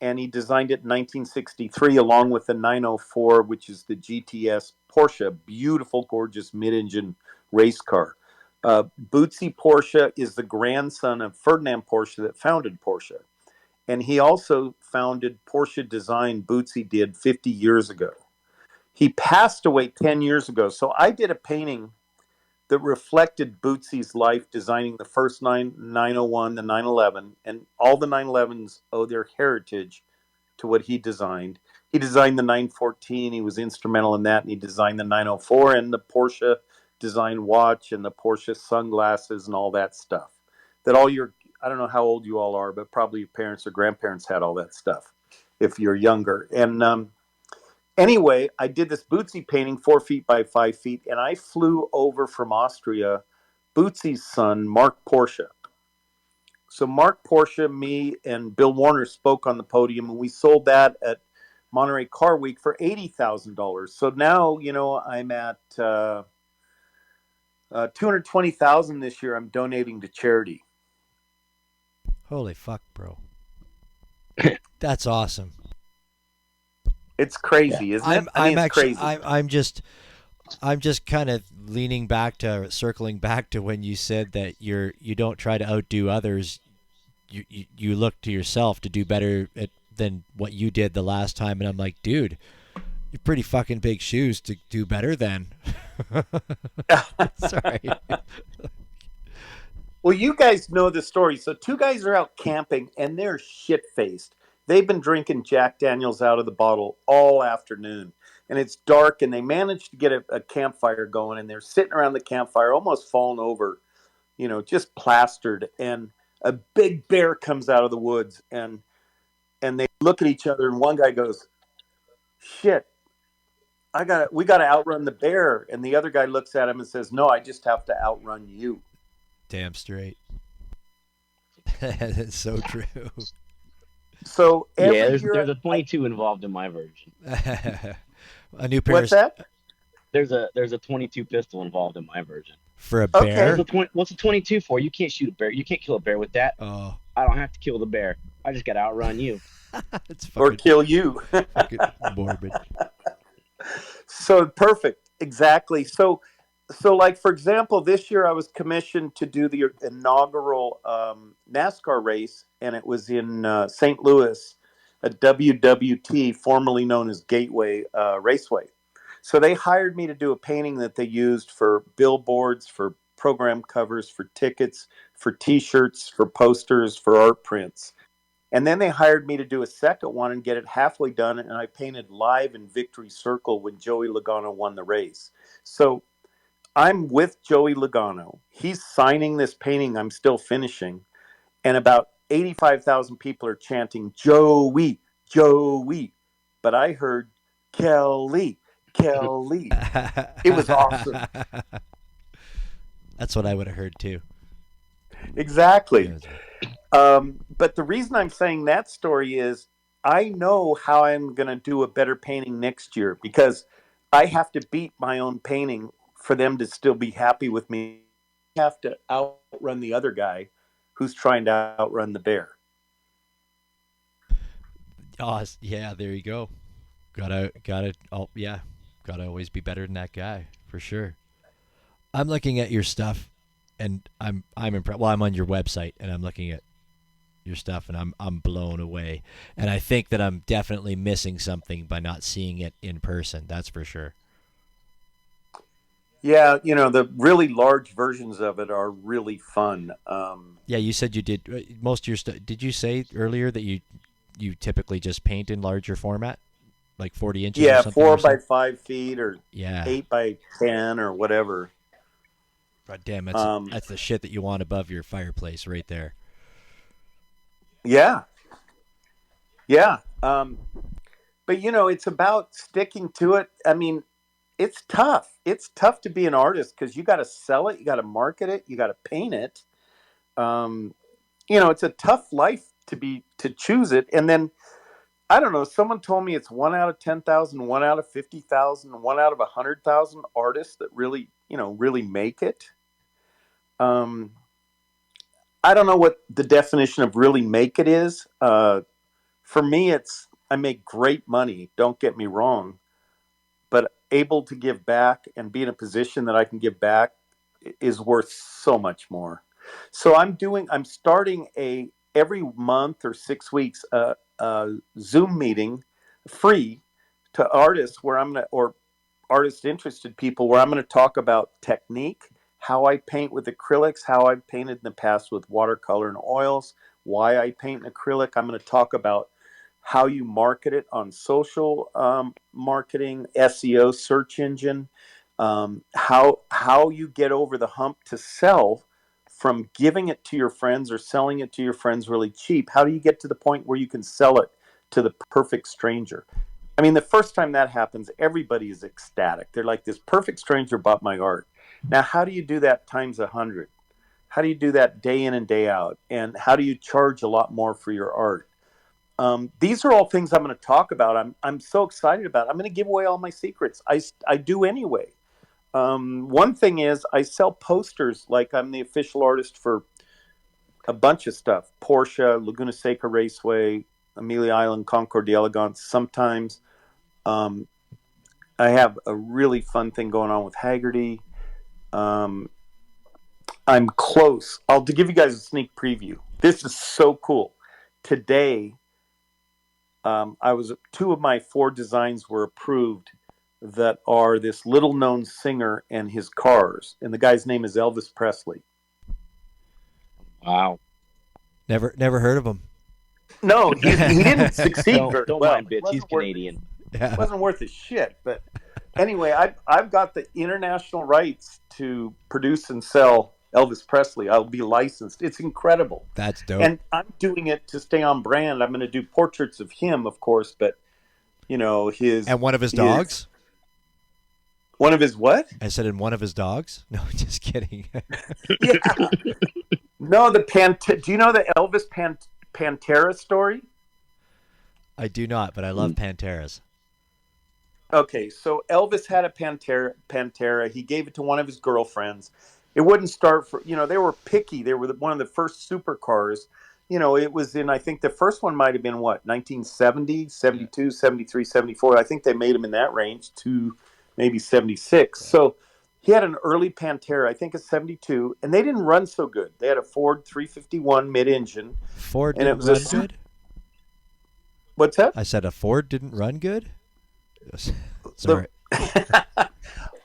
and he designed it in 1963 along with the 904, which is the GTS Porsche, beautiful, gorgeous mid-engine race car. Bootsy Porsche is the grandson of Ferdinand Porsche that founded Porsche. And he also founded Porsche Design, Bootsy did 50 years ago. He passed away 10 years ago. So I did a painting that reflected Bootsy's life designing the first 901, the 911, and all the 911s owe their heritage to what he designed. He designed the 914. He was instrumental in that. And he designed the 904 and the Porsche design watch and the Porsche sunglasses and all that stuff. That all your, I don't know how old you all are, but probably your parents or grandparents had all that stuff if you're younger. And anyway, I did this Bootsy painting, 4 feet by 5 feet, and I flew over from Austria, Bootsy's son, Mark Porsche. So Mark Porsche, me, and Bill Warner spoke on the podium, and we sold that at Monterey Car Week for $80,000. So now, you know, I'm at $220,000 this year. I'm donating to charity. Holy fuck, bro. That's awesome. It's crazy, isn't it? It's crazy. I'm just kind of circling back to when you said that you don't try to outdo others. You look to yourself to do better than what you did the last time, and I'm like, dude, you're pretty fucking big shoes to do better than. Sorry. Well, you guys know the story. So 2 guys are out camping, and they're shit-faced. They've been drinking Jack Daniels out of the bottle all afternoon. And it's dark, and they managed to get a campfire going, and they're sitting around the campfire, almost falling over, you know, just plastered. And a big bear comes out of the woods, and they look at each other, and one guy goes, shit, we got to outrun the bear. And the other guy looks at him and says, no, I just have to outrun you. Damn straight. That's so true. So there's a 22 involved in my version. A new pair. What's that? There's a 22 pistol involved in my version. For a bear? What's a 22 for? You can't shoot a bear. You can't kill a bear with that. Oh. I don't have to kill the bear. I just got to outrun you. Or kill you. Morbid. So perfect. Exactly. So like, for example, this year I was commissioned to do the inaugural NASCAR race, and it was in St. Louis, a WWT, formerly known as Gateway Raceway. So they hired me to do a painting that they used for billboards, for program covers, for tickets, for T-shirts, for posters, for art prints. And then they hired me to do a second one and get it halfway done, and I painted live in Victory Circle when Joey Logano won the race. So I'm with Joey Logano. He's signing this painting I'm still finishing, and about 85,000 people are chanting, Joey, Joey. But I heard, Kelly, Kelly. It was awesome. That's what I would have heard too. Exactly. But the reason I'm saying that story is I know how I'm going to do a better painting next year, because I have to beat my own painting for them to still be happy with me. I have to outrun the other guy who's trying to outrun the bear. Oh, yeah, there you go. Gotta always be better than that guy, for sure. I'm looking at your stuff, and I'm impressed. Well, I'm on your website, and I'm looking at your stuff, and I'm blown away. And I think that I'm definitely missing something by not seeing it in person. That's for sure. Yeah, the really large versions of it are really fun. Yeah, you said you did most of your stuff. Did you say earlier that you typically just paint in larger format, like 40 inches or Yeah, something four or by so? 5 feet or Yeah. 8 by 10 or whatever. God damn, Um, that's the shit that you want above your fireplace right there. yeah, yeah. But it's about sticking to it. I mean, it's tough. It's tough to be an artist because you got to sell it, you got to market it, you got to paint it. Um, it's a tough life to choose it. And then I don't know. Someone told me it's 1 out of 10,000, 1 out of 50,000, 1 out of 100,000 artists that really, really make it. Um, I don't know what the definition of really make it is. For me, it's I make great money. Don't get me wrong, but able to give back and be in a position that I can give back is worth so much more. So I'm starting a every month or 6 weeks a Zoom meeting free to artists where I'm gonna or artist interested people where I'm going to talk about technique, how I paint with acrylics, how I've painted in the past with watercolor and oils, why I paint in acrylic. I'm going to talk about how you market it on social marketing, SEO, search engine, how you get over the hump to sell from giving it to your friends or selling it to your friends really cheap. How do you get to the point where you can sell it to the perfect stranger? I mean, the first time that happens, everybody is ecstatic. They're like, this perfect stranger bought my art. Now, how do you do that times 100? How do you do that day in and day out? And how do you charge a lot more for your art? These are all things I'm going to talk about. I'm so excited about it. I'm going to give away all my secrets. I do anyway. One thing is I sell posters like I'm the official artist for a bunch of stuff. Porsche, Laguna Seca Raceway, Amelia Island, Concord d'Elegance. Sometimes um, I have a really fun thing going on with Haggerty. Um, I'm close. I'll to give you guys a sneak preview. This is so cool. Today, I was 2 of my 4 designs were approved that are this little known singer and his cars, and the guy's name is Elvis Presley. Wow. Never heard of him. No, he didn't succeed very Don't well. mind Bits. He's Canadian. Yeah. Wasn't worth his shit. But anyway, I've got the international rights to produce and sell Elvis Presley. I'll be licensed. It's incredible. That's dope. And I'm doing it to stay on brand. I'm going to do portraits of him, of course, but his And one of his dogs? One of his what? I said in one of his dogs? No, just kidding. Yeah. No, do you know the Elvis Pantera story? I do not, but I love Panteras. Okay, so Elvis had a Pantera. He gave it to one of his girlfriends. It wouldn't start for, they were picky. They were one of the first supercars. It was in, I think the first one might have been what, 1970, 72, 73, 74. I think they made them in that range to maybe 76. Yeah. So he had an early Pantera, I think a 72, and they didn't run so good. They had a Ford 351 mid-engine. Ford And it didn't was run good? What's that? I said a Ford didn't run good? Sorry.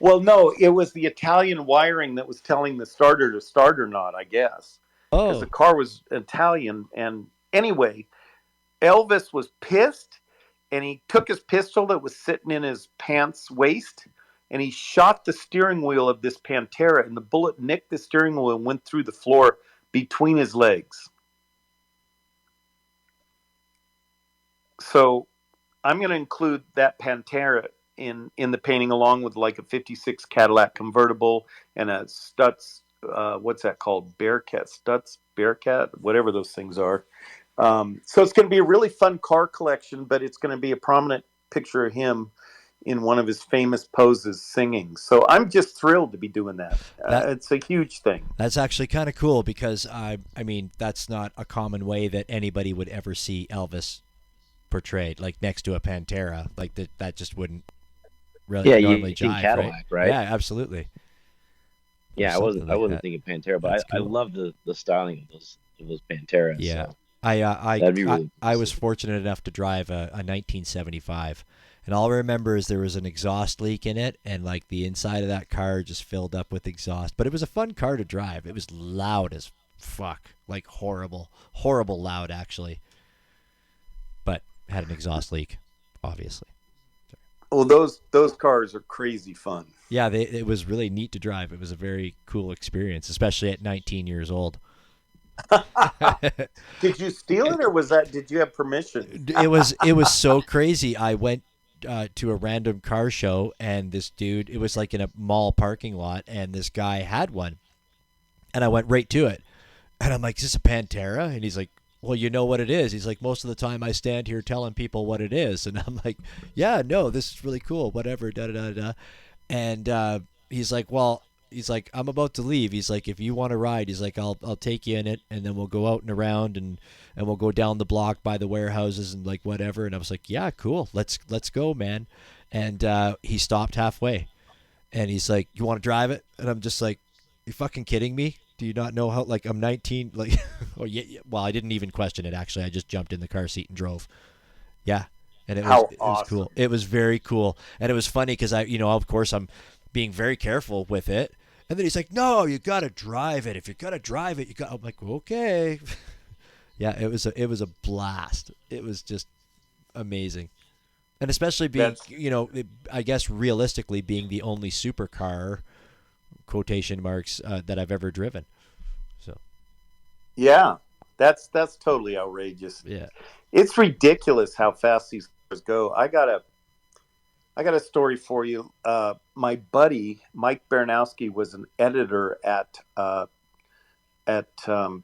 Well, no, it was the Italian wiring that was telling the starter to start or not, I guess. Because the car was Italian. And anyway, Elvis was pissed, and he took his pistol that was sitting in his pants waist, and he shot the steering wheel of this Pantera, and the bullet nicked the steering wheel and went through the floor between his legs. So I'm going to include that Pantera in the painting, along with like a '56 Cadillac convertible and a Stutz. What's that called? Bearcat, whatever those things are. So it's going to be a really fun car collection, but it's going to be a prominent picture of him in one of his famous poses singing. So I'm just thrilled to be doing that. It's a huge thing. That's actually kind of cool because I mean that's not a common way that anybody would ever see Elvis portrayed, like next to a Pantera. Like that just wouldn't really normally you think jive, Cadillac, right? Yeah, absolutely. Yeah, I wasn't thinking Pantera, but That's I cool. love the styling of those Panteras. Yeah. So I that'd be really I was impressive. fortunate enough to drive a 1975, And all I remember is there was an exhaust leak in it, and like the inside of that car just filled up with exhaust. But it was a fun car to drive. It was loud as fuck, like horrible, horrible loud actually. But had an exhaust leak, obviously. Well, those cars are crazy fun. Yeah, it was really neat to drive. It was a very cool experience, especially at 19 years old. Did you steal it, or did you have permission? It was so crazy. I went to a random car show, and this dude, it was like in a mall parking lot, and this guy had one, and I went right to it, and I'm like, "Is this a Pantera?" And he's like, "Well, you know what it is." He's like, "Most of the time, I stand here telling people what it is," and I'm like, "Yeah, no, this is really cool. Whatever." Da da da da. And he's like, "Well." He's like, I'm about to leave. He's like, if you want to ride, he's like, I'll take you in it, and then we'll go out and around, and we'll go down the block by the warehouses and like whatever. And I was like, yeah, cool, let's go, man. And he stopped halfway, and he's like, you want to drive it? And I'm just like, you fucking kidding me? Do you not know how? Like, I'm 19. Like, oh yeah. Well, I didn't even question it. Actually, I just jumped in the car seat and drove. Yeah, and it was awesome. cool. It was very cool, and it was funny because of course, I'm being very careful with it. And then he's like, "No, you gotta drive it. If you're gonna drive it, you got." I'm like, "Okay." Yeah, it was a blast. It was just amazing, and especially being I guess realistically being the only supercar quotation marks that I've ever driven. So. Yeah, that's totally outrageous. Yeah. It's ridiculous how fast these cars go. I got a story for you. My buddy Mike Baranowski was an editor at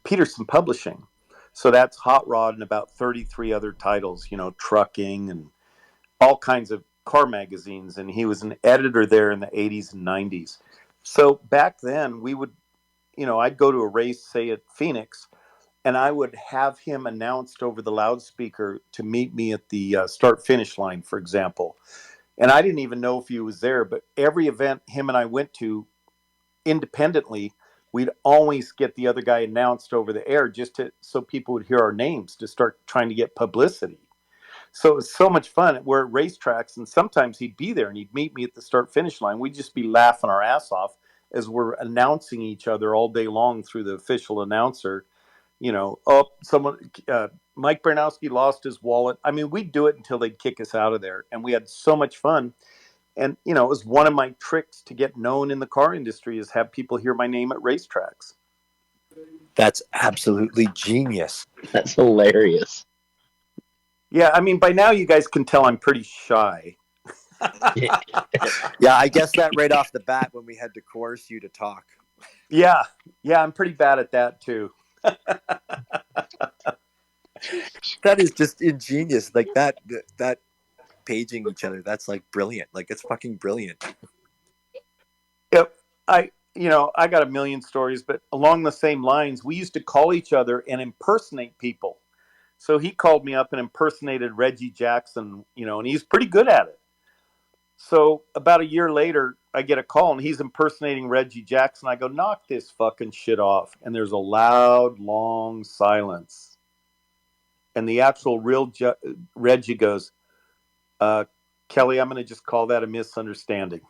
Peterson Publishing, so that's Hot Rod and about 33 other titles, trucking and all kinds of car magazines. And he was an editor there in the 80s and 90s. So back then, we would, I'd go to a race, say at Phoenix, and I would have him announced over the loudspeaker to meet me at the start-finish line, for example. And I didn't even know if he was there, but every event him and I went to independently, we'd always get the other guy announced over the air so people would hear our names to start trying to get publicity. So it was so much fun. We're at racetracks, and sometimes he'd be there and he'd meet me at the start-finish line. We'd just be laughing our ass off as we're announcing each other all day long through the official announcer. Mike Baranowski lost his wallet. I mean, we'd do it until they'd kick us out of there. And we had so much fun. And, it was one of my tricks to get known in the car industry is have people hear my name at racetracks. That's absolutely genius. That's hilarious. Yeah, I mean, by now you guys can tell I'm pretty shy. Yeah, I guess that right off the bat when we had to coerce you to talk. Yeah, I'm pretty bad at that too. That is just ingenious. Like that paging each other. That's like brilliant. Like it's fucking brilliant. Yep. I got a million stories, but along the same lines, we used to call each other and impersonate people. So he called me up and impersonated Reggie Jackson, and he's pretty good at it. So about a year later, I get a call and he's impersonating Reggie Jackson. I go, knock this fucking shit off. And there's a loud, long silence. And the actual real Reggie goes, Kelly, I'm going to just call that a misunderstanding.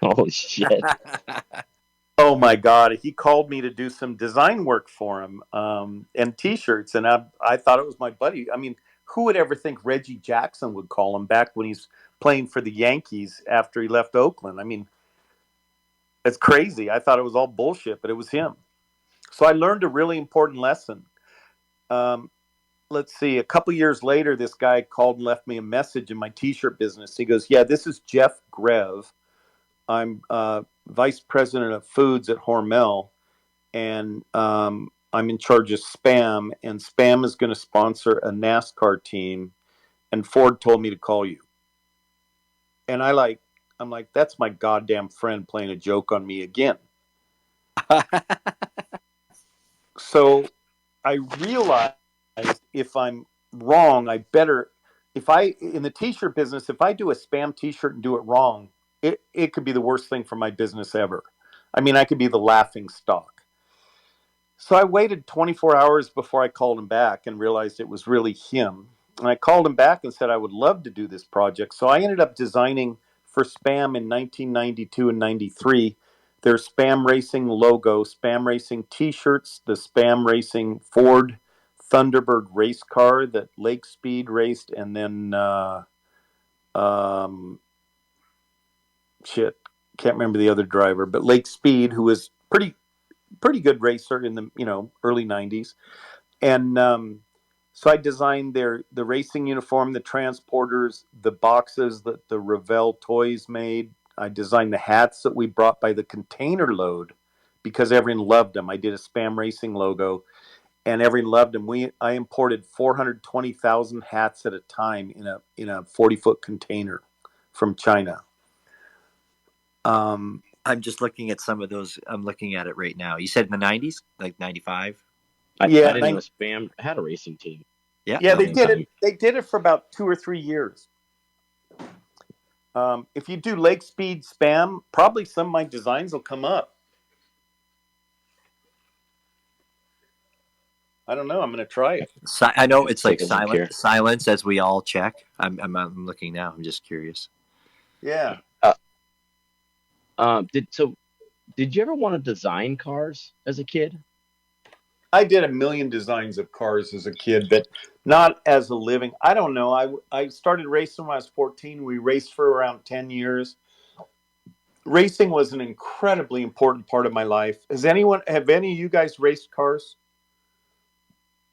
Holy shit. Oh my God. He called me to do some design work for him and t-shirts. And I thought it was my buddy. I mean, who would ever think Reggie Jackson would call him back when he's playing for the Yankees after he left Oakland? I mean, it's crazy. I thought it was all bullshit, but it was him. So I learned a really important lesson. Let's see, a couple years later, this guy called and left me a message in my t-shirt business. He goes, yeah, this is Jeff Grev. I'm vice president of foods at Hormel, and I'm in charge of Spam, and Spam is going to sponsor a NASCAR team, and Ford told me to call you. And I'm like, that's my goddamn friend playing a joke on me again. So I realized if I'm wrong, in the t-shirt business, if I do a Spam t-shirt and do it wrong, it could be the worst thing for my business ever. I mean, I could be the laughing stock. So I waited 24 hours before I called him back and realized it was really him. And I called him back and said I would love to do this project. So I ended up designing for Spam in 1992 and 93 their Spam Racing logo, Spam Racing T-shirts, the Spam Racing Ford Thunderbird race car that Lake Speed raced, and then shit, can't remember the other driver, but Lake Speed, who was pretty good racer in the early 90s. And so I designed the racing uniform, the transporters, the boxes that the Revell Toys made. I designed the hats that we brought by the container load because everyone loved them. I did a Spam Racing logo, and everyone loved them. I imported 420,000 hats at a time in a 40-foot container from China. I'm just looking at some of those. I'm looking at it right now. You said in the 90s, like 95. I Yeah, didn't know Spam had a racing team. yeah, they Same did it. time. They did it for about 2 or 3 years. If you do Lake Speed Spam, probably some of my designs will come up. I don't know. I'm going to try it. I know Let's it's like take a look here. silence as we all check. I'm looking now. I'm just curious. Yeah. Did you ever want to design cars as a kid? I did a million designs of cars as a kid, but not as a living. I don't know. I started racing when I was 14. We raced for around 10 years. Racing was an incredibly important part of my life. Have any of you guys raced cars?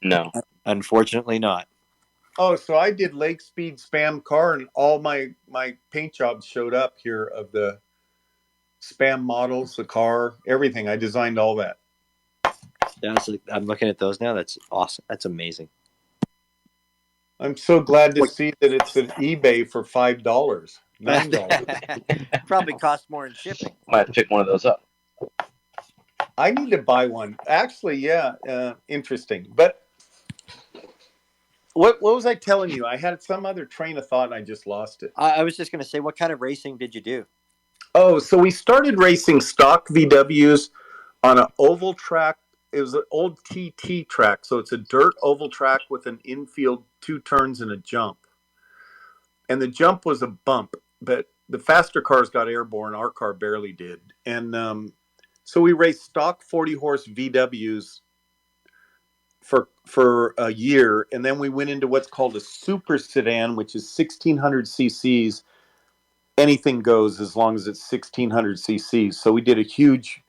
No. Unfortunately, not. Oh, so I did Lake Speed Spam car, and all my paint jobs showed up here of the Spam models, the car, everything. I designed all that. I'm looking at those now. That's awesome. That's amazing. I'm so glad to see that it's at eBay for $5, $9. Probably costs more in shipping. Might have to pick one of those up. I need to buy one. Actually, yeah, interesting. But what was I telling you? I had some other train of thought and I just lost it. I was just going to say, what kind of racing did you do? Oh, so we started racing stock VWs on an oval track. It was an old TT track, so it's a dirt oval track with an infield, 2 turns and a jump. And the jump was a bump, but the faster cars got airborne. Our car barely did. And so we raced stock 40-horse VWs for a year, and then we went into what's called a super sedan, which is 1600 cc's. Anything goes as long as it's 1600 cc's. So we did a huge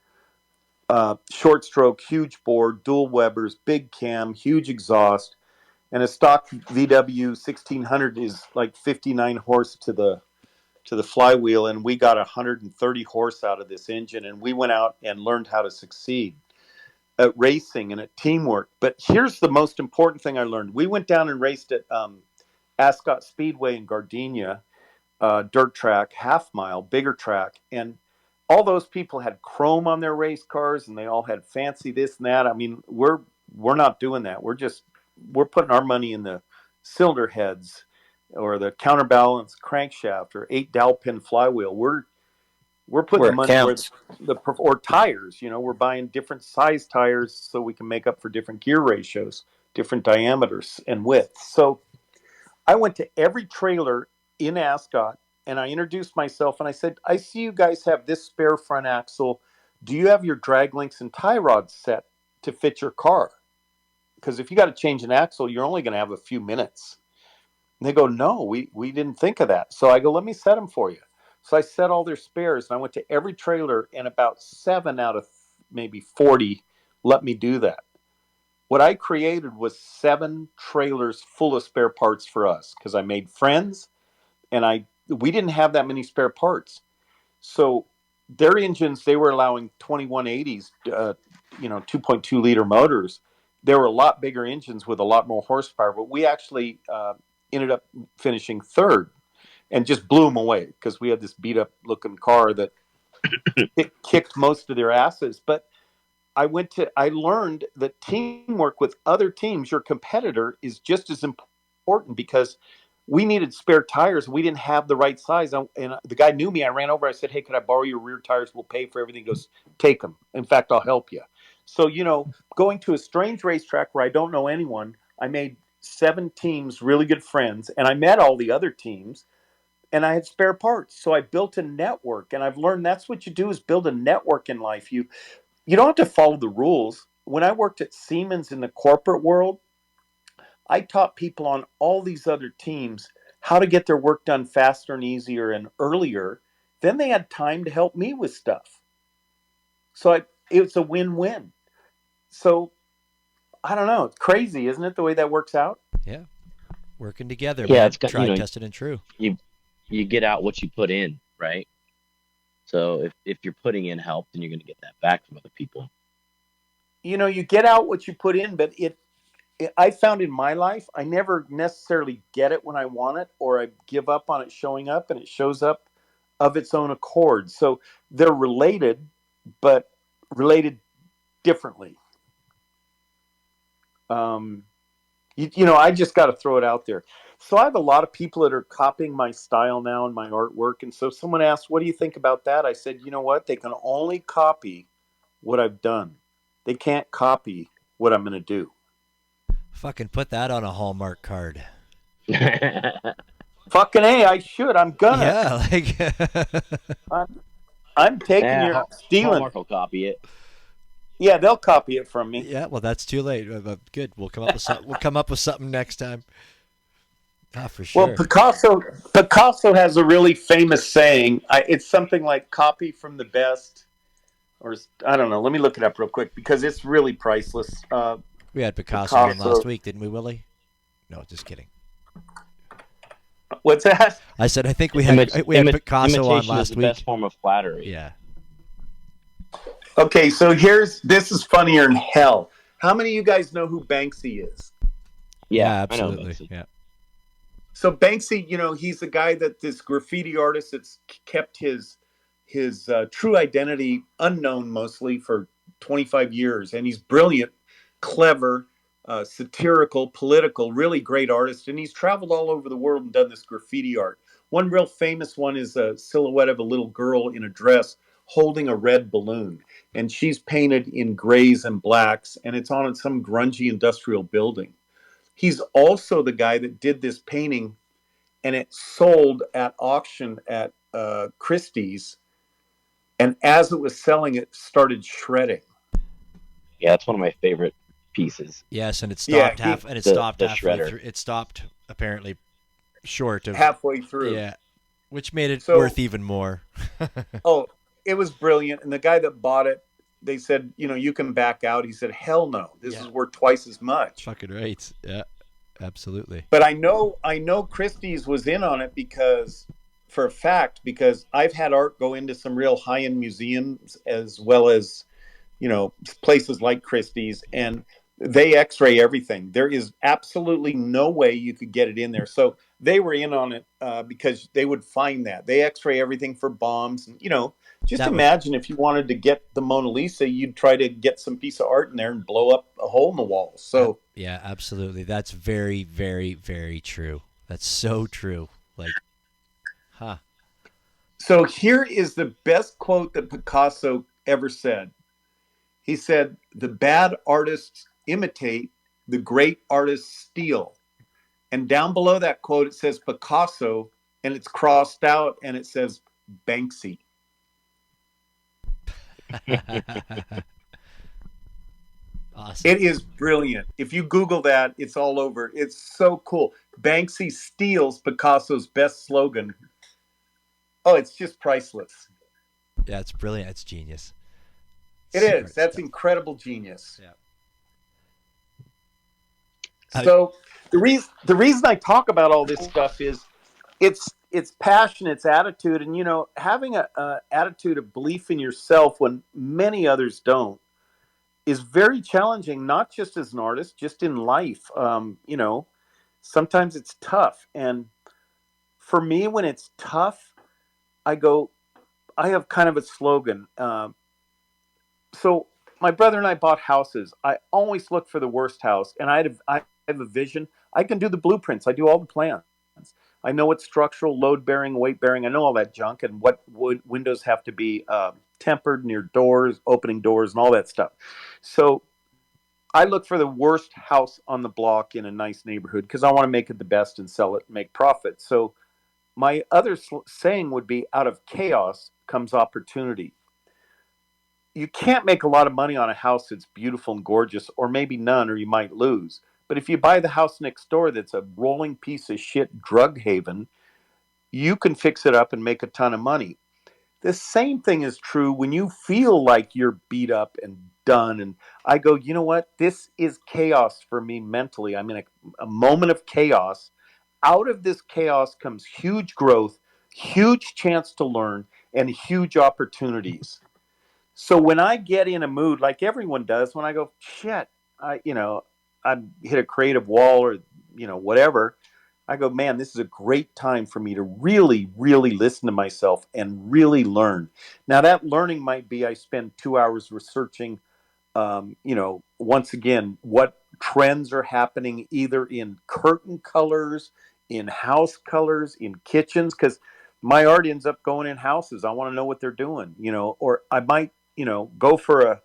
short stroke, huge bore, dual Webers, big cam, huge exhaust, and a stock VW 1600 is like 59 horse to the flywheel, and we got 130 horse out of this engine, and we went out and learned how to succeed at racing and at teamwork. But here's the most important thing I learned. We went down and raced at Ascot Speedway in Gardenia, dirt track, half mile, bigger track. And all those people had chrome on their race cars, and they all had fancy this and that. I mean, we're not doing that. We're putting our money in the cylinder heads or the counterbalance crankshaft or 8 dowel pin flywheel. We're putting Where the it money where counts. or tires. We're buying different size tires so we can make up for different gear ratios, different diameters and widths. So I went to every trailer in Ascot and I introduced myself and I said, I see you guys have this spare front axle. Do you have your drag links and tie rods set to fit your car? Because if you got to change an axle, you're only going to have a few minutes. And they go, no, we didn't think of that. So I go, let me set them for you. So I set all their spares, and I went to every trailer, and about 7 out of maybe 40 let me do that. What I created was 7 trailers full of spare parts for us because I made friends, and we didn't have that many spare parts. So their engines, they were allowing 2180s, 2.2 liter motors. There were a lot bigger engines with a lot more horsepower, but we actually ended up finishing third and just blew them away because we had this beat up looking car that kicked most of their asses. But I learned that teamwork with other teams, your competitor, is just as important because we needed spare tires. We didn't have the right size. And the guy knew me. I ran over. I said, hey, could I borrow your rear tires? We'll pay for everything. He goes, take them. In fact, I'll help you. So, going to a strange racetrack where I don't know anyone, I made 7 teams, really good friends, and I met all the other teams, and I had spare parts. So I built a network, and I've learned that's what you do is build a network in life. You don't have to follow the rules. When I worked at Siemens in the corporate world, I taught people on all these other teams how to get their work done faster and easier and earlier. Then they had time to help me with stuff. So it was a win-win. So I don't know. It's crazy, isn't it, the way that works out? Yeah. Working together, Yeah, man. it's got Tried, tested, and true. you get out what you put in, right? So if you're putting in help, then you're going to get that back from other people. You get out what you put in, but I found in my life, I never necessarily get it when I want it, or I give up on it showing up, and it shows up of its own accord. So they're related, but related differently. I just got to throw it out there. So I have a lot of people that are copying my style now and my artwork. And so if someone asks, what do you think about that? I said, you know what? They can only copy what I've done. They can't copy what I'm going to do. Fucking put that on a Hallmark card. Fucking A, I should. I'm gonna. Yeah, like I'm taking your stealing. Hallmark will copy it. Yeah, they'll copy it from me. Yeah, well, that's too late. Good. We'll come up with something. We'll come up with something next time. Ah, for sure. Well, Picasso has a really famous saying. It's something like "copy from the best," or I don't know. Let me look it up real quick because it's really priceless. We had Picasso on last week, didn't we, Willie? No, just kidding. What's that? I said I think we had Picasso on last week. Week. Best form of flattery. Yeah. Okay, so this is funnier than hell. How many of you guys know who Banksy is? Yeah, absolutely. Yeah. So Banksy, he's the guy this graffiti artist that's kept his true identity unknown mostly for 25 years, and he's brilliant, clever, satirical, political, really great artist, and he's traveled all over the world and done this graffiti art. One real famous one is a silhouette of a little girl in a dress holding a red balloon, and she's painted in grays and blacks, and it's on some grungy industrial building. He's also the guy that did this painting, and it sold at auction at Christie's, and as it was selling, it started shredding. Yeah, it's one of my favorite pieces. Yes, and it stopped halfway shredder. through. It stopped apparently short of halfway through. Yeah, which made it worth even more. Oh, it was brilliant. And the guy that bought it, they said, you can back out. He said, hell no, this is worth twice as much. Fucking right. Yeah, absolutely. But I know Christie's was in on it for a fact, because I've had art go into some real high-end museums as well as, places like Christie's, and they x-ray everything. There is absolutely no way you could get it in there. So they were in on it because they would find that. They x-ray everything for bombs. And, imagine if you wanted to get the Mona Lisa, you'd try to get some piece of art in there and blow up a hole in the wall. So yeah, absolutely. That's very, very, very true. That's so true. Like, huh. So here is the best quote that Picasso ever said. He said, "The bad artists imitate, the great artists steal." And down below that quote, it says Picasso, and it's crossed out, and it says Banksy. Awesome. It is brilliant. If you Google that, it's all over. It's so cool. Banksy steals Picasso's best slogan. Oh, it's just priceless. Yeah, it's brilliant. It's genius. It is. That's incredible genius. Yeah. So the reason I talk about all this stuff is it's passion, it's attitude, and having a attitude of belief in yourself when many others don't is very challenging. Not just as an artist, just in life. Sometimes it's tough, and for me, when it's tough, I have kind of a slogan. So my brother and I bought houses. I always look for the worst house, and I have a vision. I can do the blueprints. I do all the plans. I know what's structural, load bearing, weight bearing. I know all that junk and what windows have to be tempered near doors, opening doors, and all that stuff. So I look for the worst house on the block in a nice neighborhood because I want to make it the best and sell it and make profit. So my other saying would be, out of chaos comes opportunity. You can't make a lot of money on a house that's beautiful and gorgeous, or maybe none, or you might lose. But if you buy the house next door that's a rolling piece of shit drug haven, you can fix it up and make a ton of money. The same thing is true when you feel like you're beat up and done. And I go, you know what? This is chaos for me mentally. I'm in a moment of chaos. Out of this chaos comes huge growth, huge chance to learn, and huge opportunities. So when I get in a mood, like everyone does, when I go, shit, I hit a creative wall, or, whatever, I go, man, this is a great time for me to really, really listen to myself and really learn. Now, that learning might be I spend 2 hours researching, once again, what trends are happening either in curtain colors, in house colors, in kitchens, because my art ends up going in houses. I want to know what they're doing, or I might, go for a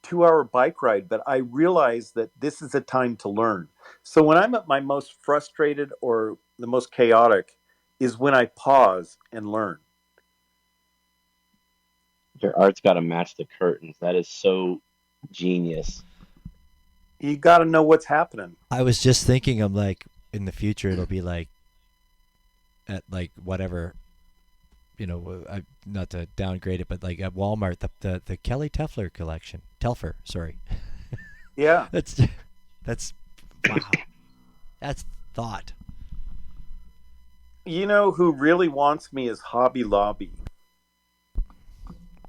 2 hour bike ride, but I realize that this is a time to learn. So when I'm at my most frustrated or the most chaotic is when I pause and learn. Your art's got to match the curtains. That is so genius. You got to know what's happening. I was just thinking, I'm like, in the future, it'll be like, at like whatever, not to downgrade it, but like at Walmart, the Kelly Telfer, sorry. Yeah. That's wow. That's thought. You know who really wants me is Hobby Lobby.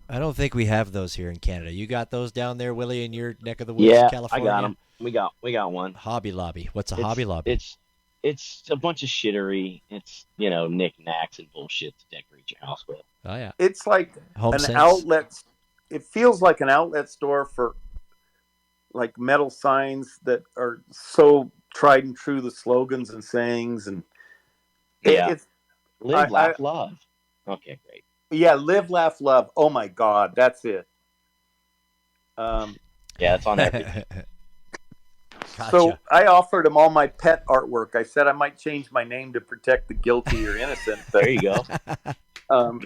I don't think we have those here in Canada. You got those down there, Willie, in your neck of the woods, Yeah, California? I got them. We got one. Hobby Lobby. What's a It's Hobby Lobby? it's a bunch of shittery. It's knickknacks and bullshit to decorate your house with. Oh yeah. It's like Home an Sense. outlet. It feels like an outlet store for like metal signs that are so tried and true, the slogans and sayings, and Yeah. it's Live, laugh, love. Okay, great. Yeah, live, laugh, love. Oh my God, that's it. Yeah, it's on everything. Gotcha. So I offered them all my pet artwork. I said I might change my name to protect the guilty or innocent. There you go.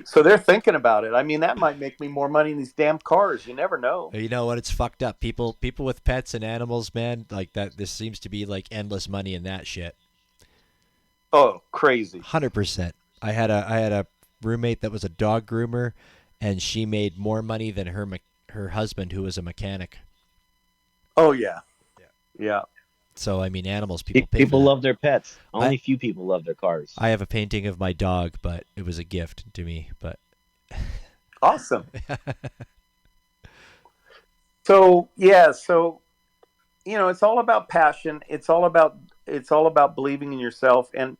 So they're thinking about it. I mean, that might make me more money in these damn cars. You never know. You know what? It's fucked up. People with pets and animals, man, like that. This seems to be like endless money in that shit. Oh, crazy. 100%. I had a roommate that was a dog groomer, and she made more money than her husband, who was a mechanic. Oh yeah, yeah. So I mean, animals, people pay People for that. love their pets. Only few people love their cars. I have a painting of my dog, but it was a gift to me. But Awesome. So yeah, it's all about passion. It's all about believing in yourself, and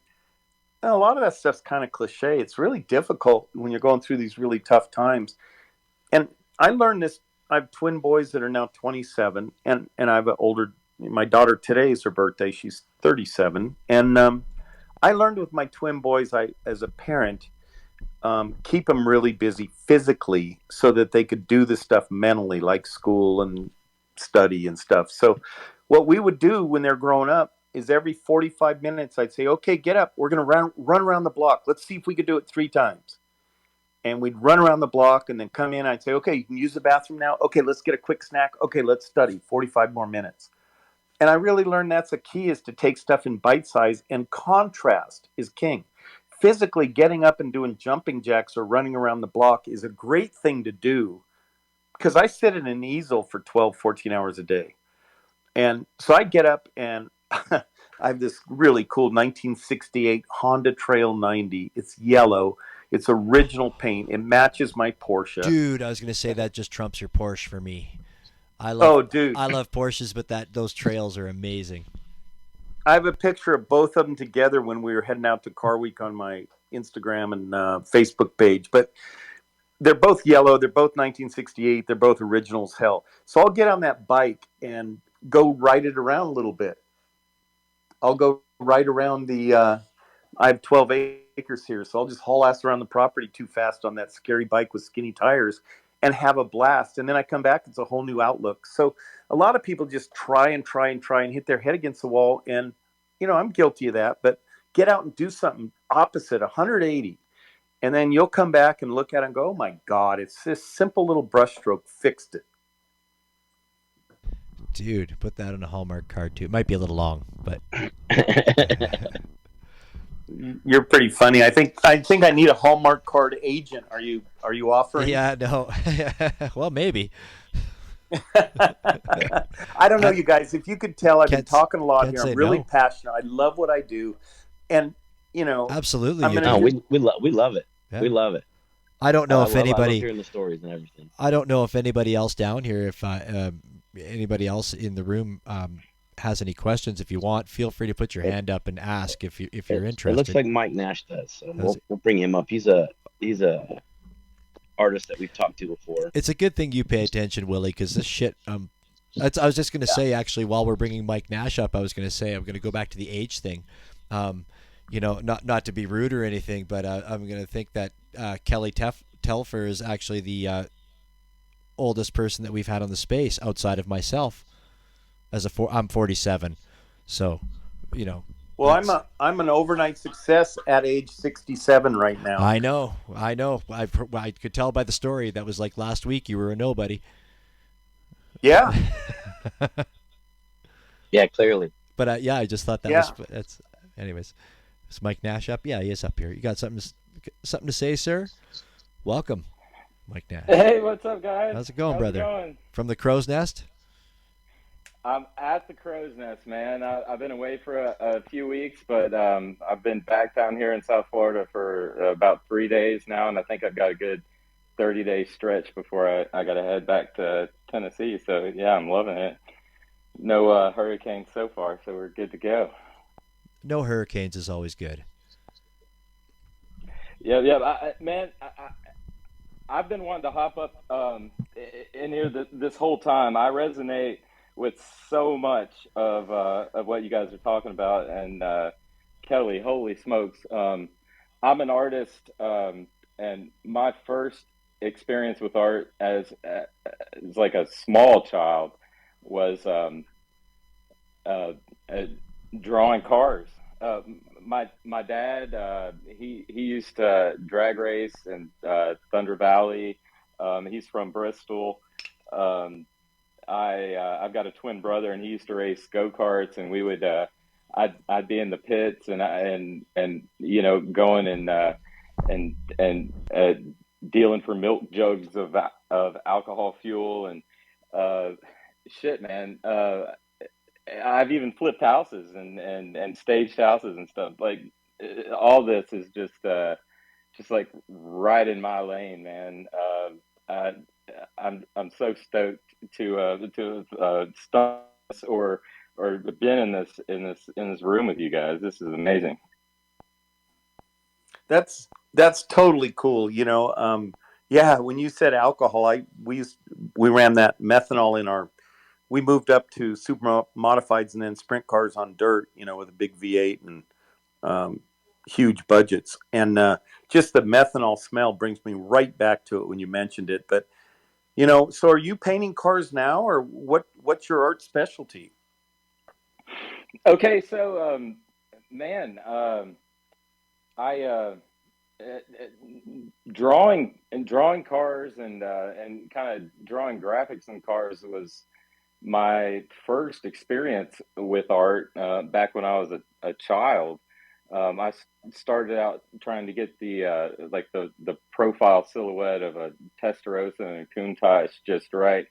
a lot of that stuff's kind of cliche. It's really difficult when you're going through these really tough times. And I learned this. I have twin boys that are now 27, and I have an older. My daughter, today is her birthday. She's 37, and I learned with my twin boys, as a parent, keep them really busy physically so that they could do this stuff mentally, like school and study and stuff. So what we would do when they're growing up is every 45 minutes I'd say, okay, get up, we're going to run around the block, let's see if we could do it 3 times. And we'd run around the block and then come in. I'd say, okay, you can use the bathroom now. Okay, let's get a quick snack. Okay, let's study 45 more minutes. And I really learned that's a key, is to take stuff in bite size, and contrast is king. Physically getting up and doing jumping jacks or running around the block is a great thing to do, because I sit at an easel for 12, 14 hours a day. And so I get up and I have this really cool 1968 Honda Trail 90. It's yellow. It's original paint. It matches my Porsche. Dude, I was gonna say that just trumps your Porsche for me. I love Porsches, but those trails are amazing. I have a picture of both of them together when we were heading out to Car Week on my Instagram and Facebook page. But they're both yellow. They're both 1968. They're both original as hell. So I'll get on that bike and go ride it around a little bit. I'll go right around I have 12 acres here, so I'll just haul ass around the property too fast on that scary bike with skinny tires. and have a blast. And then I come back, it's a whole new outlook. So a lot of people just try and hit their head against the wall. And, I'm guilty of that, but get out and do something opposite 180. And then you'll come back and look at it and go, oh my God, it's this simple little brushstroke fixed it. Dude, put that on a Hallmark card too. It might be a little long, but You're pretty funny. I think I need a Hallmark card agent. Are you offering? yeah, no. Well, maybe. I don't know, you guys. If you could tell, I've been talking a lot can't here. say I'm really no. passionate. I love what I do, and Absolutely, I'm you gonna No, do. we love it. Yeah. We love it. I don't know if I love anybody. hearing the stories and everything. I don't know if anybody else down here, if anybody else in the room has any questions. If you want, feel free to put your hand up and ask if you're It interested. looks like Mike Nash does. So Does we'll bring him up. He's a artist that we've talked to before. It's a good thing you pay attention, Willie, because this shit. I was just gonna say actually, while we're bringing Mike Nash up, I was gonna say I'm gonna go back to the age thing. Not to be rude or anything, but I'm gonna think that Kelly Telfer is actually the oldest person that we've had on the space outside of myself. I'm 47, so Well, I'm an overnight success at age 67 right now. I know. I could tell by the story that was like last week. You were a nobody. Yeah. Yeah, clearly. But yeah, I just thought that's. Anyways, is Mike Nash up? Yeah, he is up here. You got something to say, sir? Welcome, Mike Nash. Hey, what's up, guys? How's it going, brother? Going? From the Crow's Nest? I'm at the Crow's Nest, man. I've been away for a few weeks, but I've been back down here in South Florida for about 3 days now, and I think I've got a good 30-day stretch before I got to head back to Tennessee. So, yeah, I'm loving it. No hurricanes so far, so we're good to go. No hurricanes is always good. Yeah. I've been wanting to hop up in here this whole time. I resonate with so much of what you guys are talking about. And Kelly, holy smokes. I'm an artist, and my first experience with art as like a small child was drawing cars. My dad, he used to drag race in Thunder Valley. He's from Bristol. I've got a twin brother, and he used to race go-karts, and we would I'd be in the pits and going and dealing for milk jugs of alcohol fuel and shit, man. I've even flipped houses and staged houses and stuff. Like all this is just like right in my lane, man. I'm so stoked to start or been in this room with you guys. This is amazing. That's totally cool. Yeah, when you said alcohol, we ran that methanol in our. We moved up to super modifieds and then sprint cars on dirt, with a big V8 and huge budgets. And just the methanol smell brings me right back to it when you mentioned it. But, so are you painting cars now, or what's your art specialty? Okay, so man, I drawing cars and kind of drawing graphics in cars was my first experience with art back when I was a child. I started out trying to get the profile silhouette of a Testarossa and a Countach just right,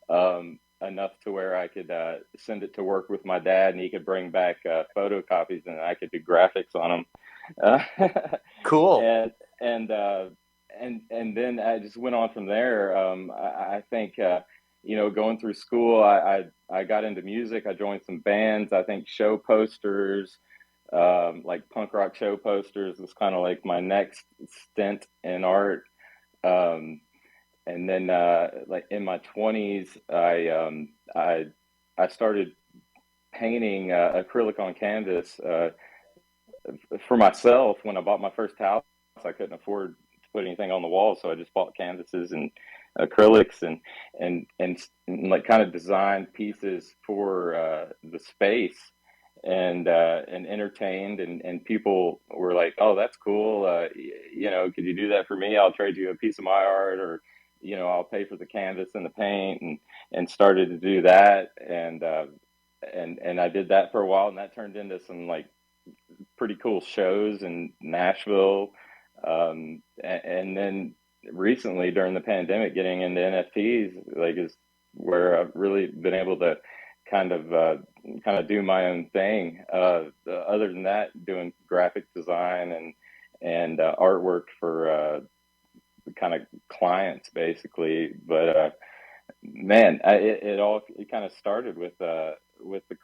enough to where I could send it to work with my dad, and he could bring back photocopies, and I could do graphics on them. Cool. And then I just went on from there. I think going through school, I got into music. I joined some bands. I think show posters, like punk rock show posters, was kind of like my next stint in art. And then like in my 20s, I started painting acrylic on canvas for myself. When I bought my first house, I couldn't afford to put anything on the wall, so I just bought canvases and acrylics and like kind of designed pieces for the space and entertained and people were like, oh, that's cool. Could you do that for me? I'll trade you a piece of my art, or I'll pay for the canvas and the paint, and started to do that, and I did that for a while, and that turned into some like pretty cool shows in Nashville, and then recently during the pandemic, getting into NFTs like is where I've really been able to kind of do my own thing. Other than that, doing graphic design and artwork for kind of clients basically. But man, it kind of started with the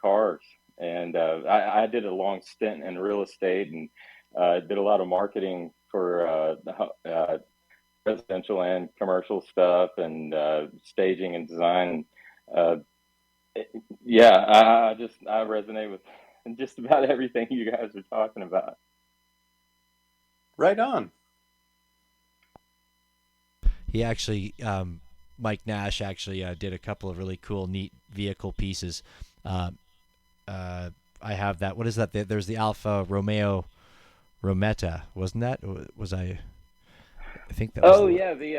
cars, and I did a long stint in real estate and did a lot of marketing for residential and commercial stuff, and staging and design. Uh, yeah, I resonate with just about everything you guys are talking about. Right on. He actually, Mike Nash actually did a couple of really cool, neat vehicle pieces. Uh, I have that. What is that? There's the Alfa Romeo Rometta, wasn't that? Was I? I think that was. Oh yeah, the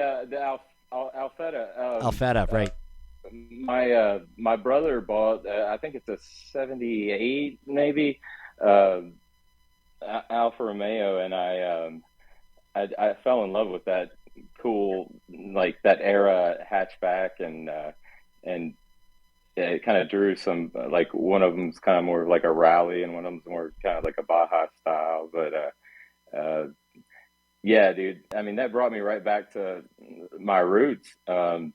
Alfetta. Alfetta, right? My brother bought. I think it's a '78 maybe. Uh, Alfa Romeo, and I fell in love with that cool, like that era hatchback, and it kind of drew some, like one of them's kind of more like a rally and one of them's more kind of like a Baja style, but yeah, dude, I mean that brought me right back to my roots, kind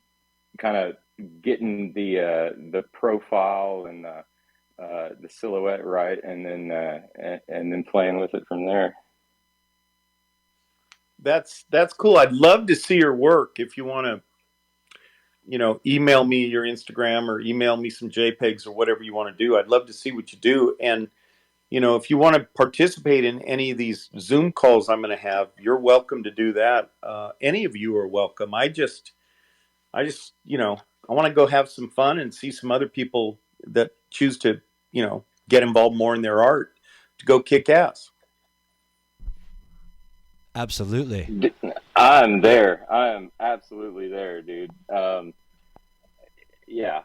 of getting the profile and the silhouette right, and then playing with it from there. That's cool. I'd love to see your work. If you want to, email me your Instagram or email me some JPEGs or whatever you want to do. I'd love to see what you do. And, if you want to participate in any of these Zoom calls I'm going to have, you're welcome to do that. Any of you are welcome. I want to go have some fun and see some other people that choose to, get involved more in their art to go kick ass. Absolutely. I'm there. I am absolutely there, dude. Yeah,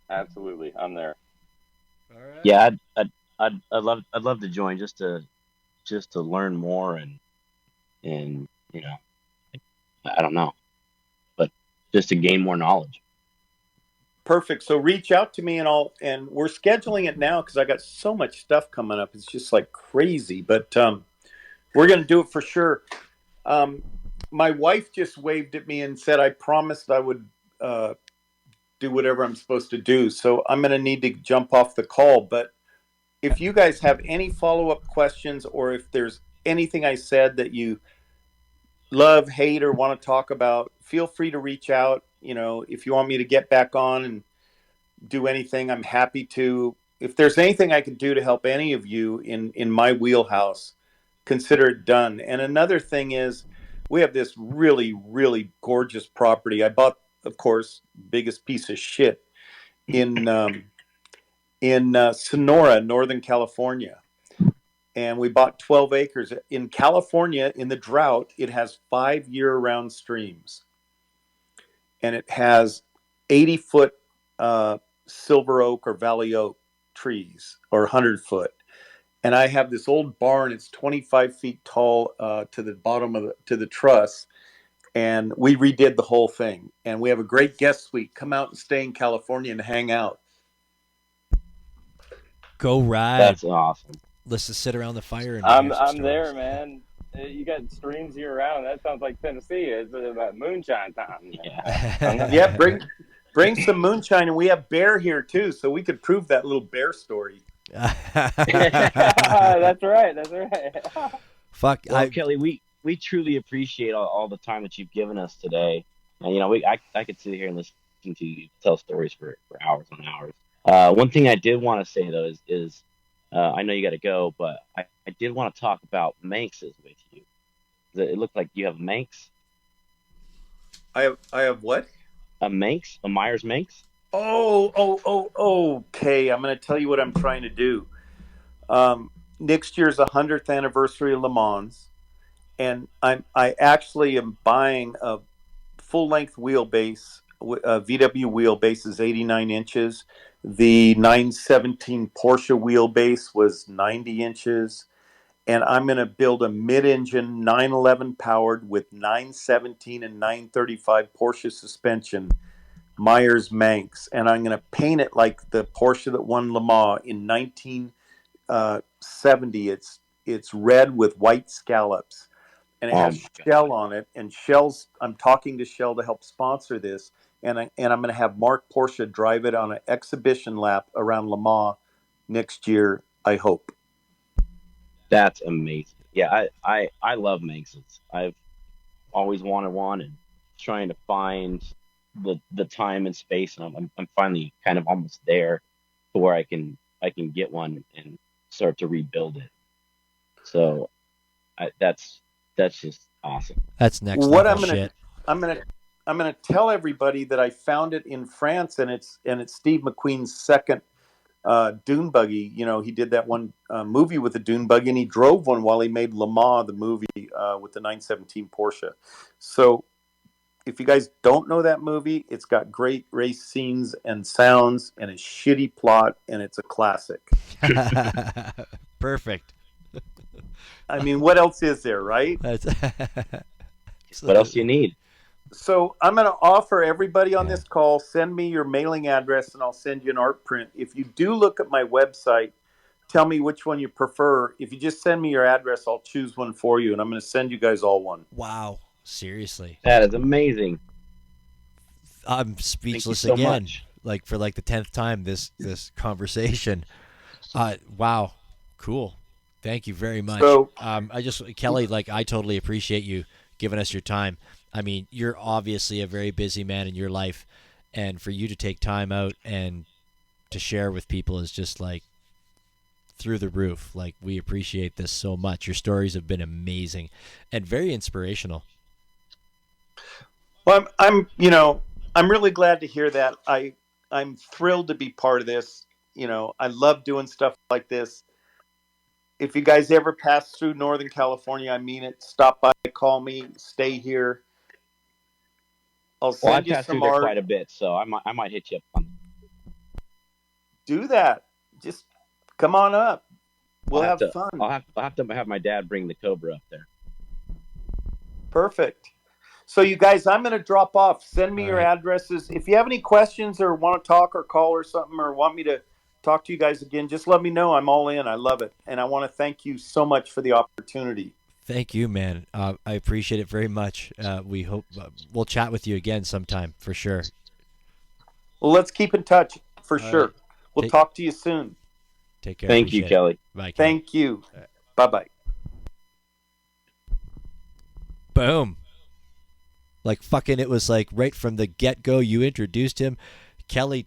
absolutely, I'm there. All right. Yeah, I'd love to join just to learn more and I don't know, but just to gain more knowledge. Perfect. So reach out to me and we're scheduling it now because I got so much stuff coming up. It's just like crazy, but we're going to do it for sure. My wife just waved at me and said I promised I would do whatever I'm supposed to do. So I'm going to need to jump off the call. But if you guys have any follow-up questions, or if there's anything I said that you love, hate, or want to talk about, feel free to reach out. If you want me to get back on and do anything, I'm happy to. If there's anything I can do to help any of you in my wheelhouse, consider it done. And another thing is, we have this really, really gorgeous property. I bought, of course, biggest piece of shit in Sonora, Northern California. And we bought 12 acres. In California, in the drought, it has 5 year-round streams. And it has 80-foot silver oak or valley oak trees, or 100-foot. And I have this old barn. It's 25 feet tall to the bottom to the truss. And we redid the whole thing. And we have a great guest suite. Come out and stay in California and hang out. Go ride. That's awesome. Let's just sit around the fire and I'm there, man. You got streams year round. That sounds like Tennessee. It's about moonshine time. Yeah. Yeah, bring some moonshine, and we have bear here too, so we could prove that little bear story. That's right. That's right. Fuck. Well, Kelly, we truly appreciate all the time that you've given us today. And I could sit here and listen to you tell stories for hours and hours. One thing I did want to say though is I know you got to go, but I did want to talk about Manxes with you. It looked like you have Manx. I have what? A Manx, a Myers Manx. Okay. I'm going to tell you what I'm trying to do. Next year's 100th anniversary of Le Mans, and I actually am buying a full length wheelbase. VW wheelbase is 89 inches. The 917 Porsche wheelbase was 90 inches. And I'm going to build a mid engine 911 powered with 917 and 935 Porsche suspension, Myers Manx. And I'm going to paint it like the Porsche that won Le Mans in 1970. It's red with white scallops, and it has Shell on it. And Shell's, I'm talking to Shell to help sponsor this, and I'm going to have Mark Porsche drive it on an exhibition lap around Le Mans next year, I hope. That's amazing. Yeah, I love Manxes. I've always wanted one and trying to find the time and space, and I'm finally kind of almost there to where I can get one and start to rebuild it. So that's just awesome. That's next What level shit. I'm gonna tell everybody that I found it in France, and it's Steve McQueen's second dune buggy. You know, he did that one movie with the dune buggy, and he drove one while he made Le Mans, the movie with the 917 Porsche. So if you guys don't know that movie, it's got great race scenes and sounds and a shitty plot, and it's a classic. Perfect. I mean, what else is there, right? That's What else do you need? So I'm going to offer everybody on this call, send me your mailing address and I'll send you an art print. If you do look at my website, tell me which one you prefer. If you just send me your address, I'll choose one for you, and I'm going to send you guys all one. Wow. Seriously. That is amazing. I'm speechless so again. much. Like for like the 10th time this conversation. Wow. Cool. Thank you very much. So- Kelly, like I totally appreciate you giving us your time. I mean, you're obviously a very busy man in your life, and for you to take time out and to share with people is just like through the roof. Like we appreciate this so much. Your stories have been amazing and very inspirational. Well, I'm really glad to hear that. I'm thrilled to be part of this. You know, I love doing stuff like this. If you guys ever pass through Northern California, I mean it. Stop by, call me, stay here. I'll Well, I send you pass through some there art. quite a bit, so I might hit you up on. Do that. Just come on up. We'll have fun. I'll have to have my dad bring the Cobra up there. Perfect. So you guys, I'm going to drop off. Send me All your right. addresses. If you have any questions or want to talk or call or something, or want me to talk to you guys again, just let me know. I'm all in. I love it. And I want to thank you so much for the opportunity. Thank you, man. I appreciate it very much. We hope we'll chat with you again sometime for sure. Well, let's keep in touch for All sure. right. We'll talk to you soon. Take care. Thank you, Appreciate it. Kelly. Bye, Kelly. Thank you. Bye-bye. Boom. Like fucking, it was like right from the get-go you introduced him. Kelly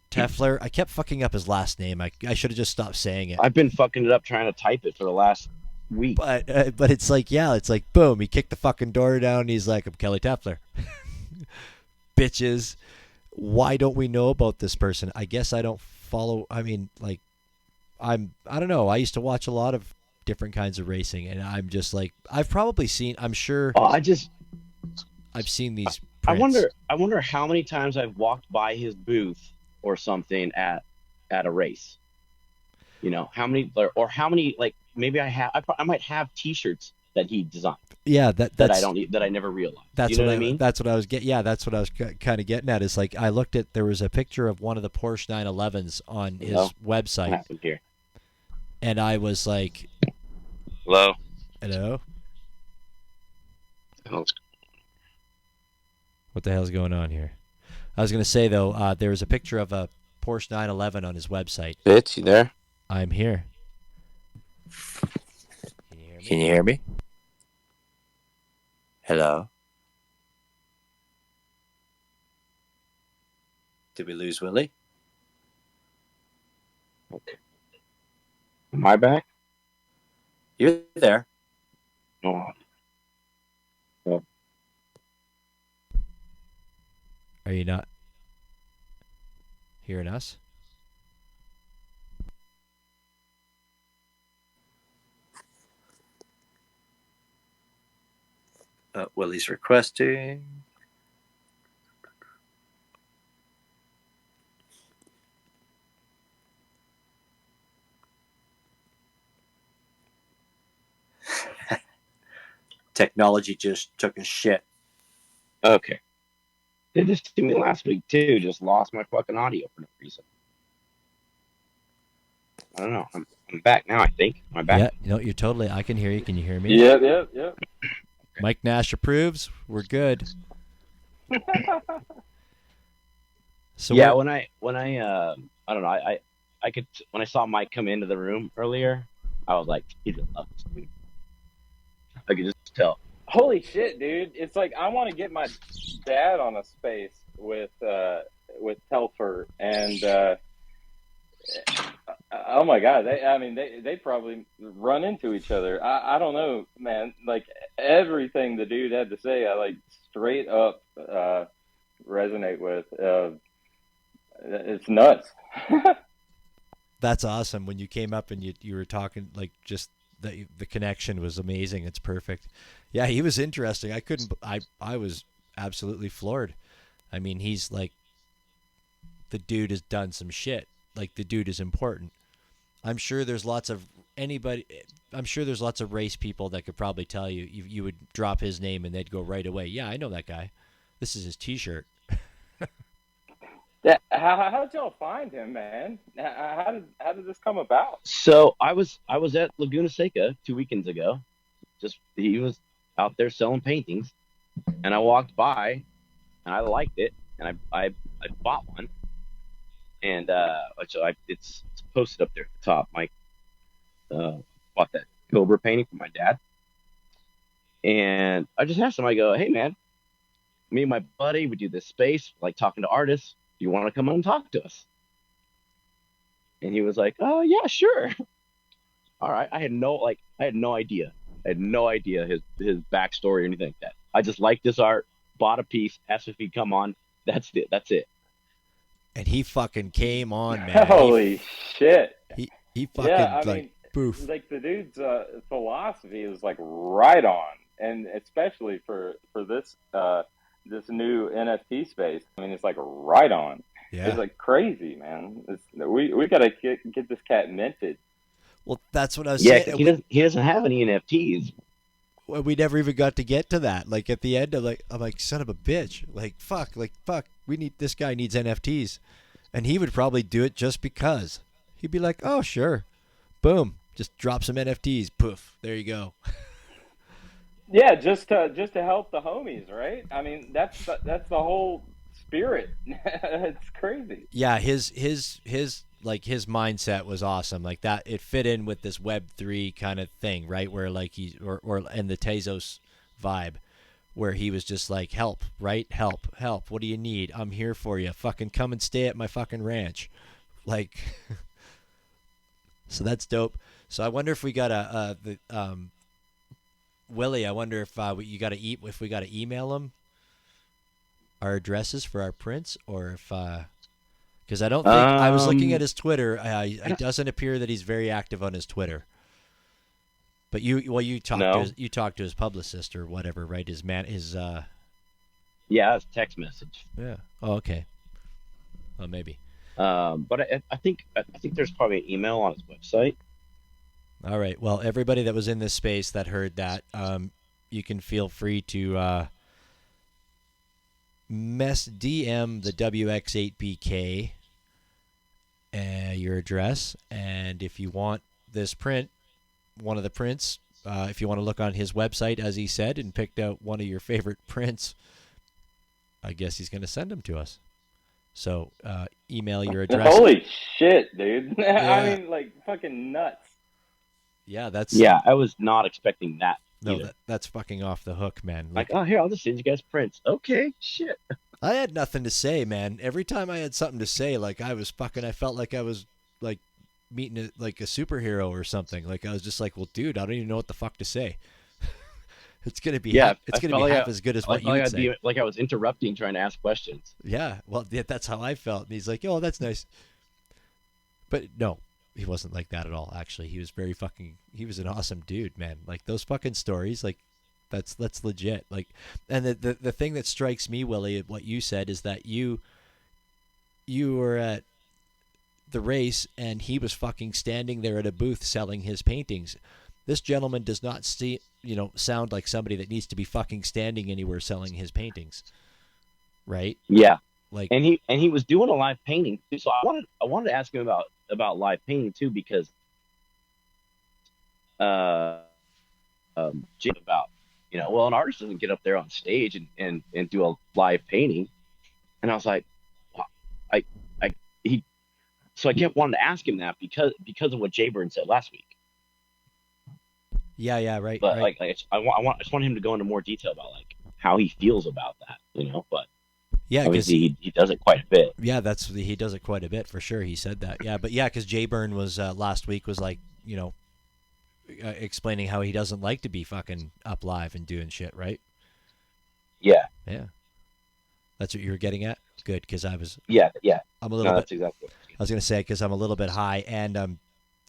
Telfer. I kept fucking up his last name. I should have just stopped saying it. I've been fucking it up trying to type it for the last week. But it's like, yeah, it's like, boom. He kicked the fucking door down. And he's like, I'm Kelly Telfer. Bitches. Why don't we know about this person? I guess I don't follow. I mean, like, I don't know. I used to watch a lot of different kinds of racing, and I'm just like, I've probably seen, I'm sure I've seen these prints. I wonder how many times I've walked by his booth or something at a race. You know, how many like maybe I might have T-shirts that he designed. Yeah, that I never realized. That's you know what I mean. That's what I was that's what I was kind of getting at. Is like I looked at, there was a picture of one of the Porsche 911s on his website. What happened here? And I was like, Hello. What the hell's going on here? I was going to say, though, there was a picture of a Porsche 911 on his website. Fitz, you there? I'm here. Can you hear me? Hello? Did we lose Willie? Okay. Am I back? You're there. Oh. Are you not hearing us? Willie's requesting. Technology just took a shit. Okay. Did this to me last week too. Just lost my fucking audio for no reason. I don't know. I'm back now, I think. Am I back? Yeah, no, you're totally. I can hear you. Can you hear me? Yep. Mike Nash approves. We're good. So yeah, when I don't know, I could, when I saw Mike come into the room earlier, I was like, he's in love with this dude. I could just tell. Holy shit, dude! It's like I want to get my dad on a space with Telfer, and oh my god, they probably run into each other. I don't know, man. Like everything the dude had to say, I like straight up resonate with. It's nuts. that's awesome. When you came up and you were talking, like, just the connection was amazing. It's perfect. Yeah, he was interesting. I was absolutely floored. I mean, he's like, the dude has done some shit. Like, the dude is important. I'm sure there's lots of race people that could probably tell you, you would drop his name and they'd go right away, yeah, I know that guy. This is his T-shirt. Yeah, how did y'all find him, man? How did this come about? So I was at Laguna Seca 2 weekends ago. Just he was out there selling paintings, and I walked by, and I liked it, and I bought one, and so it's posted up there at the top. Mike bought that Cobra painting for my dad, and I just asked him. I go, hey man, me and my buddy, we do this space, like talking to artists. Do you want to come on and talk to us? And he was like, oh yeah, sure. All right. I had no idea. I had no idea his backstory or anything like that. I just liked his art, bought a piece, asked if he'd come on. That's it. And he fucking came on, man. Holy shit. He fucking poof. Like the dude's philosophy is like right on, and especially for this this new NFT space. I mean, it's like right on. Yeah. It's like crazy, man. We gotta get this cat minted. Well, that's what I was saying. Yeah, he doesn't have any NFTs. We never even got to get to that. Like at the end, I'm like, son of a bitch. Like fuck. This guy needs NFTs, and he would probably do it just because. He'd be like, oh sure, boom, just drop some NFTs, poof, there you go. Yeah, just to help the homies, right? I mean, that's the whole spirit. It's crazy. Yeah, his mindset was awesome. Like that, it fit in with this Web3 kind of thing, right? Where like and the Tezos vibe, where he was just like, help, right? Help. What do you need? I'm here for you. Fucking come and stay at my fucking ranch, like. So that's dope. So I wonder if we got Willie. I wonder if we got to email him our addresses for our prints, or if because I don't think I was looking at his Twitter. It doesn't appear that he's very active on his Twitter. But you talked to his publicist or whatever, right? Yeah, it's text message. Yeah. Oh, okay. Well, maybe. But I think there's probably an email on his website. All right. Well, everybody that was in this space that heard that, you can feel free to DM the WX8BK your address, and if you want this print, one of the prints, if you want to look on his website, as he said, and picked out one of your favorite prints, I guess he's going to send them to us. So email your address. Holy shit, dude. Yeah. I mean, like, fucking nuts. Yeah, I was not expecting that. No, that's fucking off the hook, man. Like, oh, here, I'll just send you guys prints. Okay, shit. I had nothing to say, man. Every time I had something to say, like, I felt like I was, like, meeting a superhero or something. Like, I was just like, well, dude, I don't even know what the fuck to say. It's gonna be Yeah, it's I gonna felt be like half as good as what you like would I'd say. be like I was interrupting, trying to ask questions. Yeah, well, yeah, that's how I felt. And he's like, "Oh, that's nice," but no, he wasn't like that at all. Actually, he was very fucking. He was an awesome dude, man. Like those fucking stories, like that's legit. Like, and the thing that strikes me, Willie, what you said is that you were at the race and he was fucking standing there at a booth selling his paintings. This gentleman does not sound like somebody that needs to be fucking standing anywhere selling his paintings, right? Yeah, Like, and he was doing a live painting too. So I wanted to ask him about live painting too, because uh about well, an artist doesn't get up there on stage and do a live painting. And I was like, wow, I I he so I kept wanting to ask him that because of what Jay Burn said last week. yeah, right, But right. I just want him to go into more detail about like how he feels about that. But Yeah, because obviously he does it quite a bit. yeah, he does it quite a bit for sure. He said that. Yeah, but yeah, because Jay Burn was last week was like explaining how he doesn't like to be fucking up live and doing shit, right? Yeah, Yeah, that's what you were getting at. Good, because yeah. I'm a No, little bit. that's exactly what I was gonna say because I'm a little bit high and I'm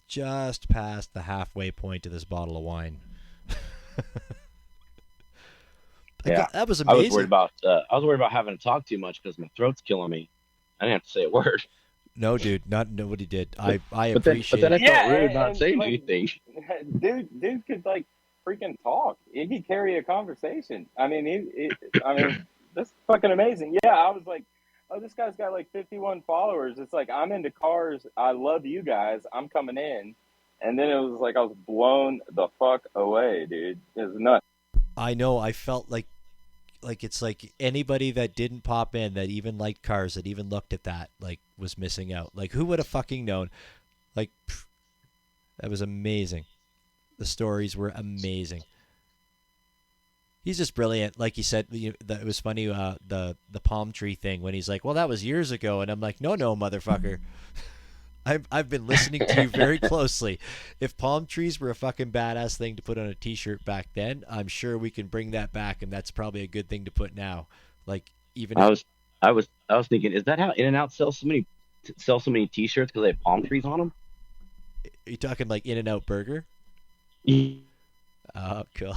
just past the halfway point of this bottle of wine. Yeah. That was I was amazing. worried about having to talk too much because my throat's killing me. I didn't have to say a word. No, dude, nobody did. I But appreciate then I it. felt rude not and saying like, anything. dude could like freaking talk. He could carry a conversation. I mean, I mean, that's fucking amazing. Yeah, I was like, oh, this guy's got like 51 followers. It's like I'm into cars. I love you guys. I'm coming in, and then it was like I was blown the fuck away, dude. It was nuts. I know. I felt like it's like anybody that didn't pop in, that even liked cars, that even looked at that, like was missing out. Like who would have fucking known? Like that was amazing. The stories were amazing. He's just brilliant. Like he said, it was funny. The palm tree thing when he's like, "Well, that was years ago," and I'm like, "No, motherfucker." I've been listening to you very closely. If palm trees were a fucking badass thing to put on a T-shirt back then, I'm sure we can bring that back, and that's probably a good thing to put now. Like even I if was I was thinking, is that how In-N-Out sells so many T-shirts because they have palm trees on them? you're talking like In-N-Out Burger. Oh, cool.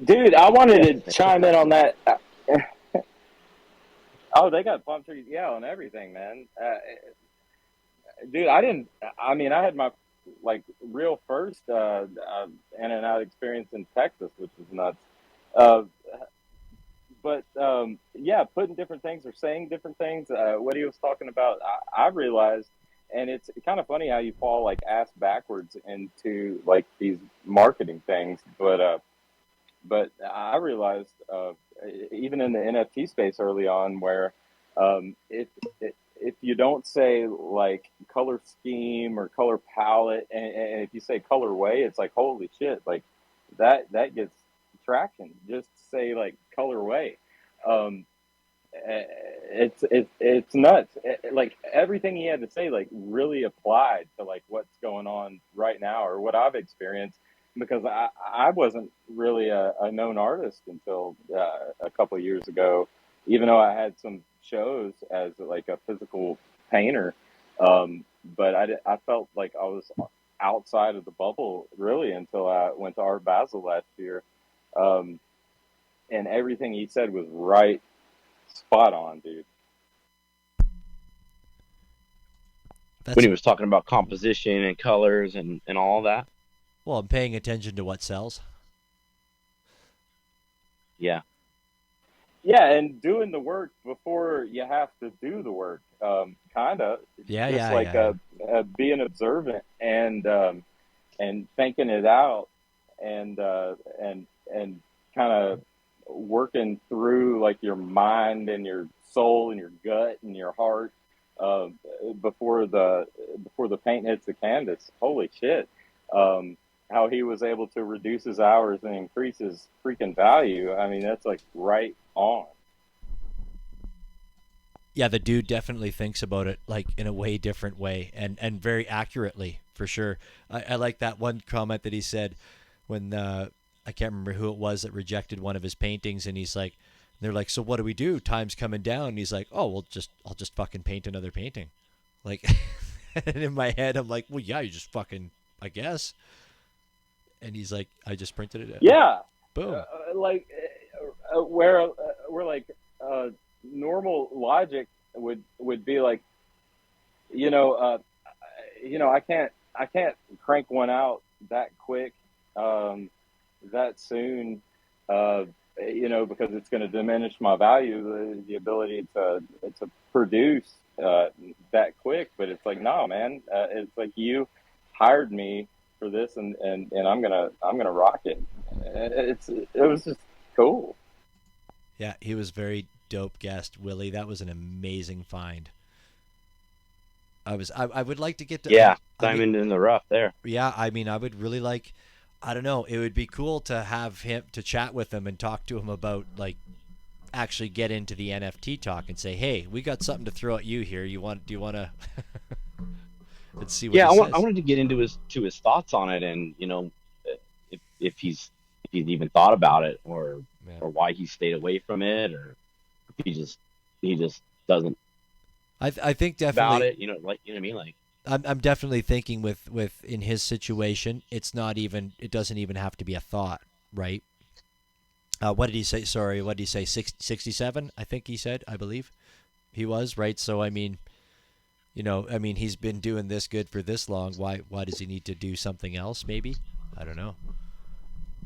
Dude, I wanted to chime in on that. Oh, they got palm trees, yeah, on everything, man. Dude, I didn't. I mean, I had my like real first in and out experience in Texas, which was nuts. Uh, but yeah, putting different things or saying different things. What he was talking about, I realized, and it's kind of funny how you fall like ass backwards into like these marketing things. But I realized, even in the NFT space early on, where if you don't say like color scheme or color palette, and if you say colorway, it's like holy shit, like that gets traction. Just say like colorway. Um, it's nuts. Like everything he had to say, like really applied to like what's going on right now or what I've experienced, because I wasn't really a known artist until a couple of years ago, even though I had some shows as like a physical painter. But I felt like I was outside of the bubble really until I went to Art Basel last year. Um, and everything he said was right spot on, dude. When That's he was talking about composition and colors and all that. well, I'm paying attention to what sells. Yeah. Yeah, and doing the work before you have to do the work, kind of. Yeah, Just yeah, like yeah. being observant and thinking it out, and kind of working through like your mind and your soul and your gut and your heart, uh, before the paint hits the canvas. Holy shit! How he was able to reduce his hours and increase his freaking value. I mean, that's like right on. Yeah, the dude definitely thinks about it like in a way different way and very accurately for sure. I like that one comment that he said, when I can't remember who it was that rejected one of his paintings, and he's like, they're like, so what do we do? Time's coming down. And he's like, oh, I'll just fucking paint another painting. Like, and in my head, I'm like, well, yeah, you just fucking, I guess. And he's like, I just printed it out. Yeah, Boom. like where like normal logic would be like, you know, I can't crank one out that quick, that soon, because it's going to diminish my value, the ability to produce that quick. But it's like, no, man, it's like you hired me for this, and I'm gonna rock it. It was just cool. Yeah, he was very dope guest, Willie. That was an amazing find. I would like to get to diamond in the rough there. Yeah, I mean, I would really like, I don't know, it would be cool to have him to chat with him and talk to him about like actually get into the NFT talk and say, hey, we got something to throw at you here. Do you want to? Let's see what. Yeah, he I says. wanted to get into his thoughts on it, and if he's even thought about it, or why he stayed away from it, or if he just doesn't. I think definitely about it, like what I mean, like. I'm definitely thinking with in his situation, it doesn't even have to be a thought, right? What did he say? Sorry, what did he say? 67, I think he said. I believe he was right. So I mean, he's been doing this good for this long. Why does he need to do something else? Maybe, I don't know.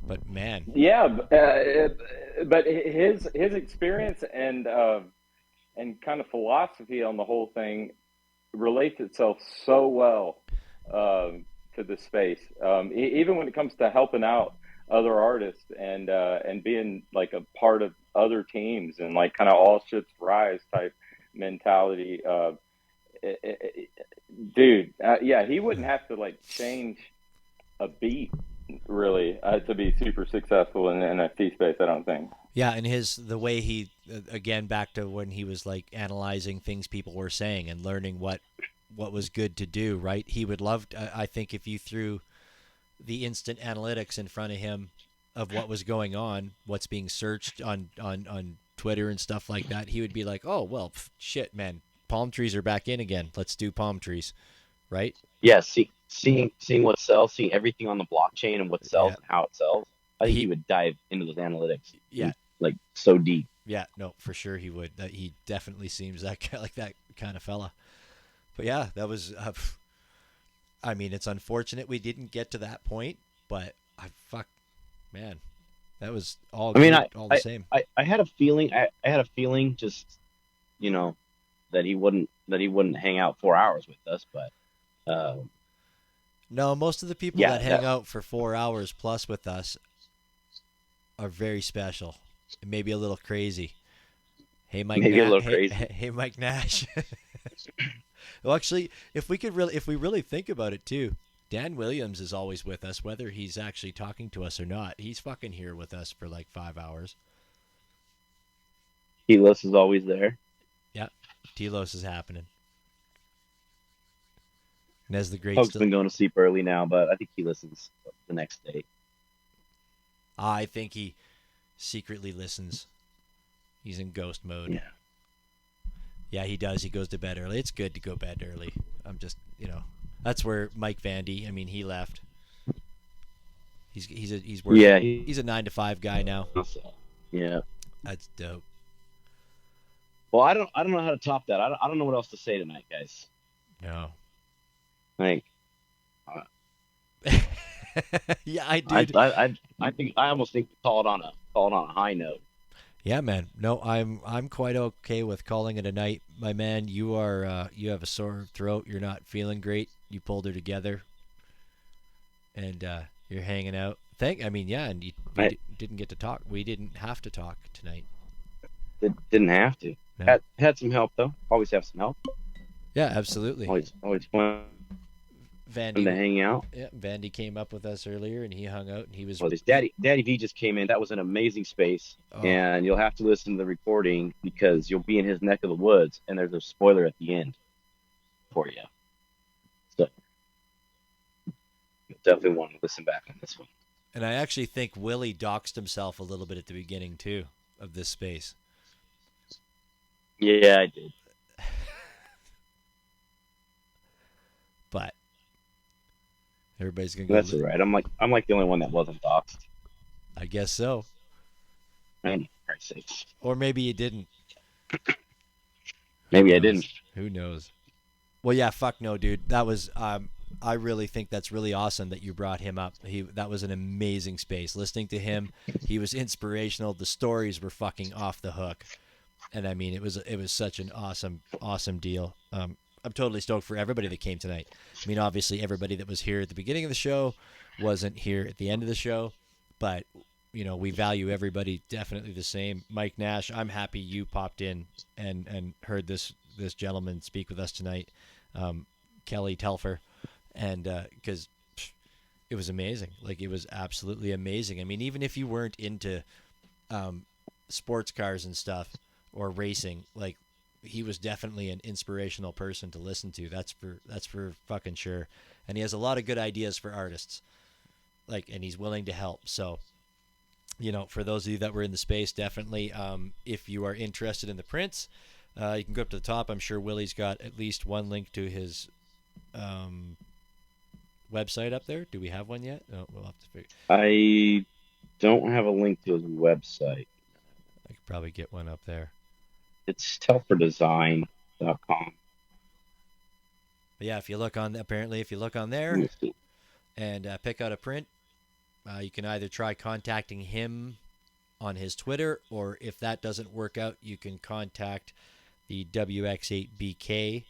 But man, yeah, but his experience and kind of philosophy on the whole thing relates itself so well to the space. Even when it comes to helping out other artists and being like a part of other teams and like kind of all ships rise type mentality. Dude, yeah, he wouldn't have to like change a beat really to be super successful in the NFT space, I don't think. Yeah, and the way he again back to when he was like analyzing things people were saying and learning what was good to do, right? He would love I think if you threw the instant analytics in front of him of what was going on, what's being searched on Twitter and stuff like that, he would be like, "Oh, well, shit, man. Palm trees are back in again. Let's do palm trees." Right? Yeah, seeing what sells, seeing everything on the blockchain and what sells and how it sells. I think he would dive into those analytics. Yeah. Like so deep. Yeah, no, for sure he would. That he definitely seems like that kind of fella. But yeah, that was. I mean, it's unfortunate we didn't get to that point, but man, that was all. I mean, all the same. I had a feeling. I had a feeling, just that he wouldn't hang out 4 hours with us, but. No, most of the people that hang out for 4 hours plus with us are very special. Maybe a little crazy. Hey, Mike. Hey, Mike Nash. Well, actually, if we really think about it too, Dan Williams is always with us, whether he's actually talking to us or not. He's fucking here with us for like 5 hours. Telos is always there. Yeah, Telos is happening. And as the great Folks have been going to sleep early now, but I think he listens the next day. I think he secretly listens. He's in ghost mode. Yeah. Yeah, he does. He goes to bed early. It's good to go bed early. I'm just, that's where Mike Vandy. I mean, he left. He's working. Yeah, he's a 9 to 5 guy now. Yeah, that's dope. Well, I don't know how to top that. I don't know what else to say tonight, guys. No. Like. Yeah, I do. I think I almost think to call it on a high note. Yeah, man. No, I'm quite okay with calling it a night, my man. You are you have a sore throat. You're not feeling great. You pulled her together, and you're hanging out. And you didn't get to talk. We didn't have to talk tonight. Didn't have to. No. Had some help though. Always have some help. Yeah, absolutely. Always fun. Vandy to hang out. Yeah, Vandy came up with us earlier, and he hung out, and he was. Well, his Daddy V just came in. That was an amazing space, and you'll have to listen to the recording because you'll be in his neck of the woods, and there's a spoiler at the end for you. So you definitely want to listen back on this one. And I actually think Willie doxed himself a little bit at the beginning too of this space. Yeah, I did. But everybody's gonna go. That's all right. I'm like the only one that wasn't doxxed. I guess so. Man, for Christ's sakes. Or maybe you didn't. Maybe I didn't. Who knows? Well, yeah, fuck no, dude. That was I really think that's really awesome that you brought him up. That was an amazing space. Listening to him, he was inspirational. The stories were fucking off the hook. And I mean, it was such an awesome deal. I'm totally stoked for everybody that came tonight. I mean, obviously everybody that was here at the beginning of the show wasn't here at the end of the show, but you know, we value everybody definitely the same. Mike Nash, I'm happy you popped in and heard this gentleman speak with us tonight. Kelly Telfer, and because it was amazing. Like, it was absolutely amazing. I mean, even if you weren't into sports cars and stuff or racing, like, he was definitely an inspirational person to listen to. That's for fucking sure. And he has a lot of good ideas for artists. Like, and he's willing to help. So, you know, for those of you that were in the space, definitely, if you are interested in the prints, you can go up to the top. I'm sure Willie's got at least one link to his website up there. Do we have one yet? No, we'll have to figure. I don't have a link to his website. I could probably get one up there. It's telferdesign.com. But yeah, if you look on there and pick out a print, you can either try contacting him on his Twitter, or if that doesn't work out, you can contact the WX8BK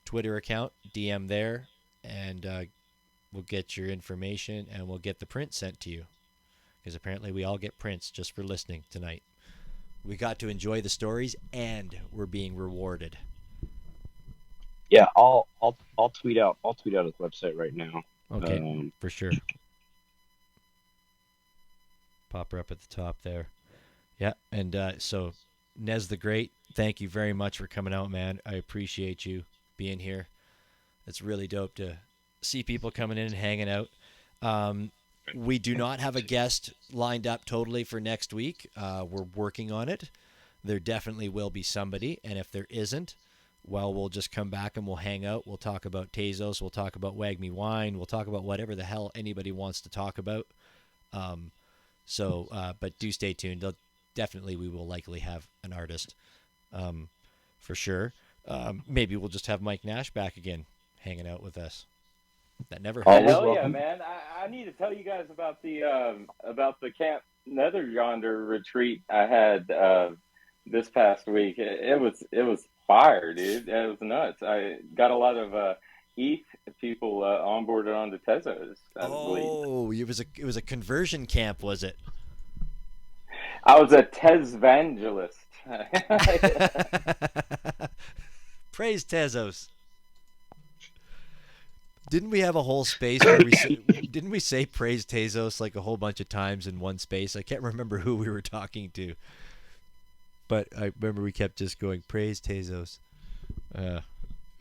Twitter account, DM there, and we'll get your information and we'll get the print sent to you. Because apparently we all get prints just for listening tonight. We got to enjoy the stories and we're being rewarded. Yeah, I'll tweet out his website right now. Okay, for sure. Pop her up at the top there. Yeah, and so Nez the Great, thank you very much for coming out, man. I appreciate you being here. It's really dope to see people coming in and hanging out. We do not have a guest lined up totally for next week. We're working on it. There definitely will be somebody, and if there isn't, well, we'll just come back and we'll hang out. We'll talk about Tezos. We'll talk about Wag Me Wine. We'll talk about whatever the hell anybody wants to talk about. But do stay tuned. We will likely have an artist, for sure. Maybe we'll just have Mike Nash back again, hanging out with us. That never happened. Hell yeah, man! I need to tell you guys about the Camp Nether Yonder retreat I had this past week. It was fire, dude. It was nuts. I got a lot of ETH people onboarded onto Tezos. It was a conversion camp, was it? I was a Tezvangelist. Praise Tezos. Didn't we have a whole space where didn't we say praise Tezos like a whole bunch of times in one space? I can't remember who we were talking to, but I remember we kept just going praise Tezos. It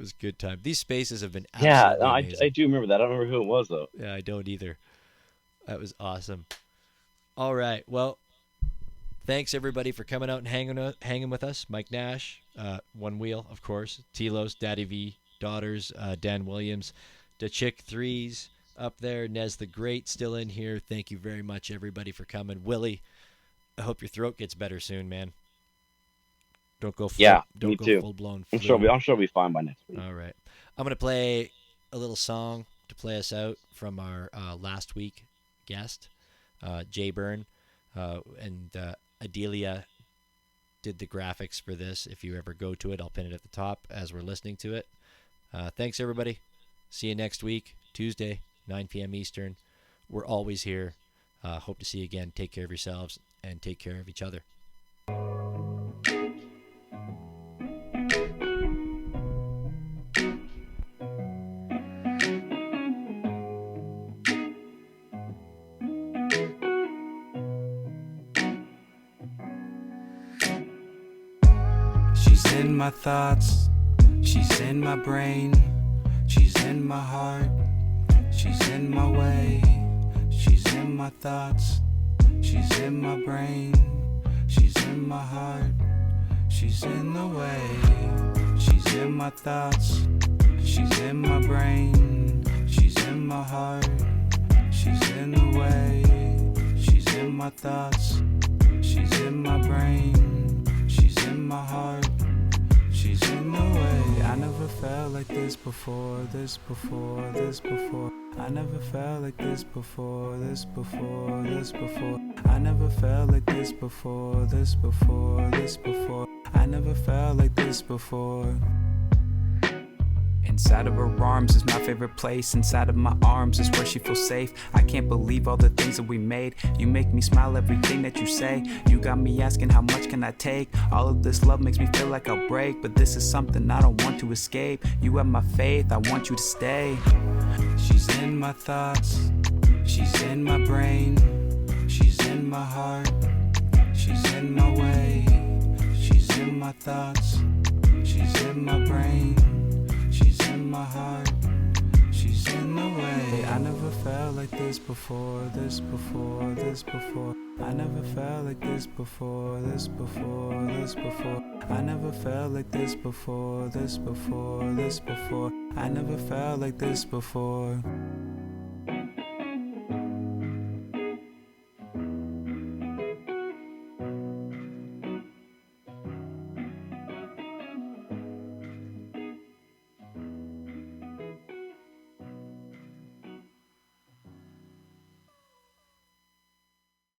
was a good time. These spaces have been amazing. I do remember that. I don't remember who it was though. Yeah, I don't either. That was awesome. All right, well, thanks everybody for coming out and hanging with us. Mike Nash, One Wheel, of course, Telos, Daddy V, Daughters, Dan Williams, the Chick Threes up there, Nez the Great still in here. Thank you very much, everybody, for coming. Willie, I hope your throat gets better soon, man. Don't go full blown flu. I'm sure we'll be fine by next week. All right, I'm gonna play a little song to play us out from our last week guest, Jay Byrne, and Adelia did the graphics for this. If you ever go to it, I'll pin it at the top as we're listening to it. Thanks, everybody. See you next week, Tuesday, 9 p.m. Eastern. We're always here. Hope to see you again. Take care of yourselves and take care of each other. She's in my thoughts, she's in my brain, she's in my heart, she's in my way, in my thoughts, she's in my brain, she's in my heart, she's in the way. She's in my thoughts, she's in my brain, she's in my heart, she's in the way. She's in my thoughts, she's in my brain, she's in my heart, she's in the way. I never felt like this before, this before, this before. I never felt like this before, this before, this before. I never felt like this before, this before, this before. I never felt like this before. Inside of her arms is my favorite place. Inside of my arms is where she feels safe. I can't believe all the things that we made. You make me smile everything that you say. You got me asking how much can I take. All of this love makes me feel like I'll break, but this is something I don't want to escape. You have my faith, I want you to stay. She's in my thoughts, she's in my brain, she's in my heart, she's in my way. She's in my thoughts, she's in my brain, she's in my heart, she's in the way. I never felt like this before, this before, this before. I never felt like this before, this before, this before. I never felt like this before, this before, this before. I never felt like this before.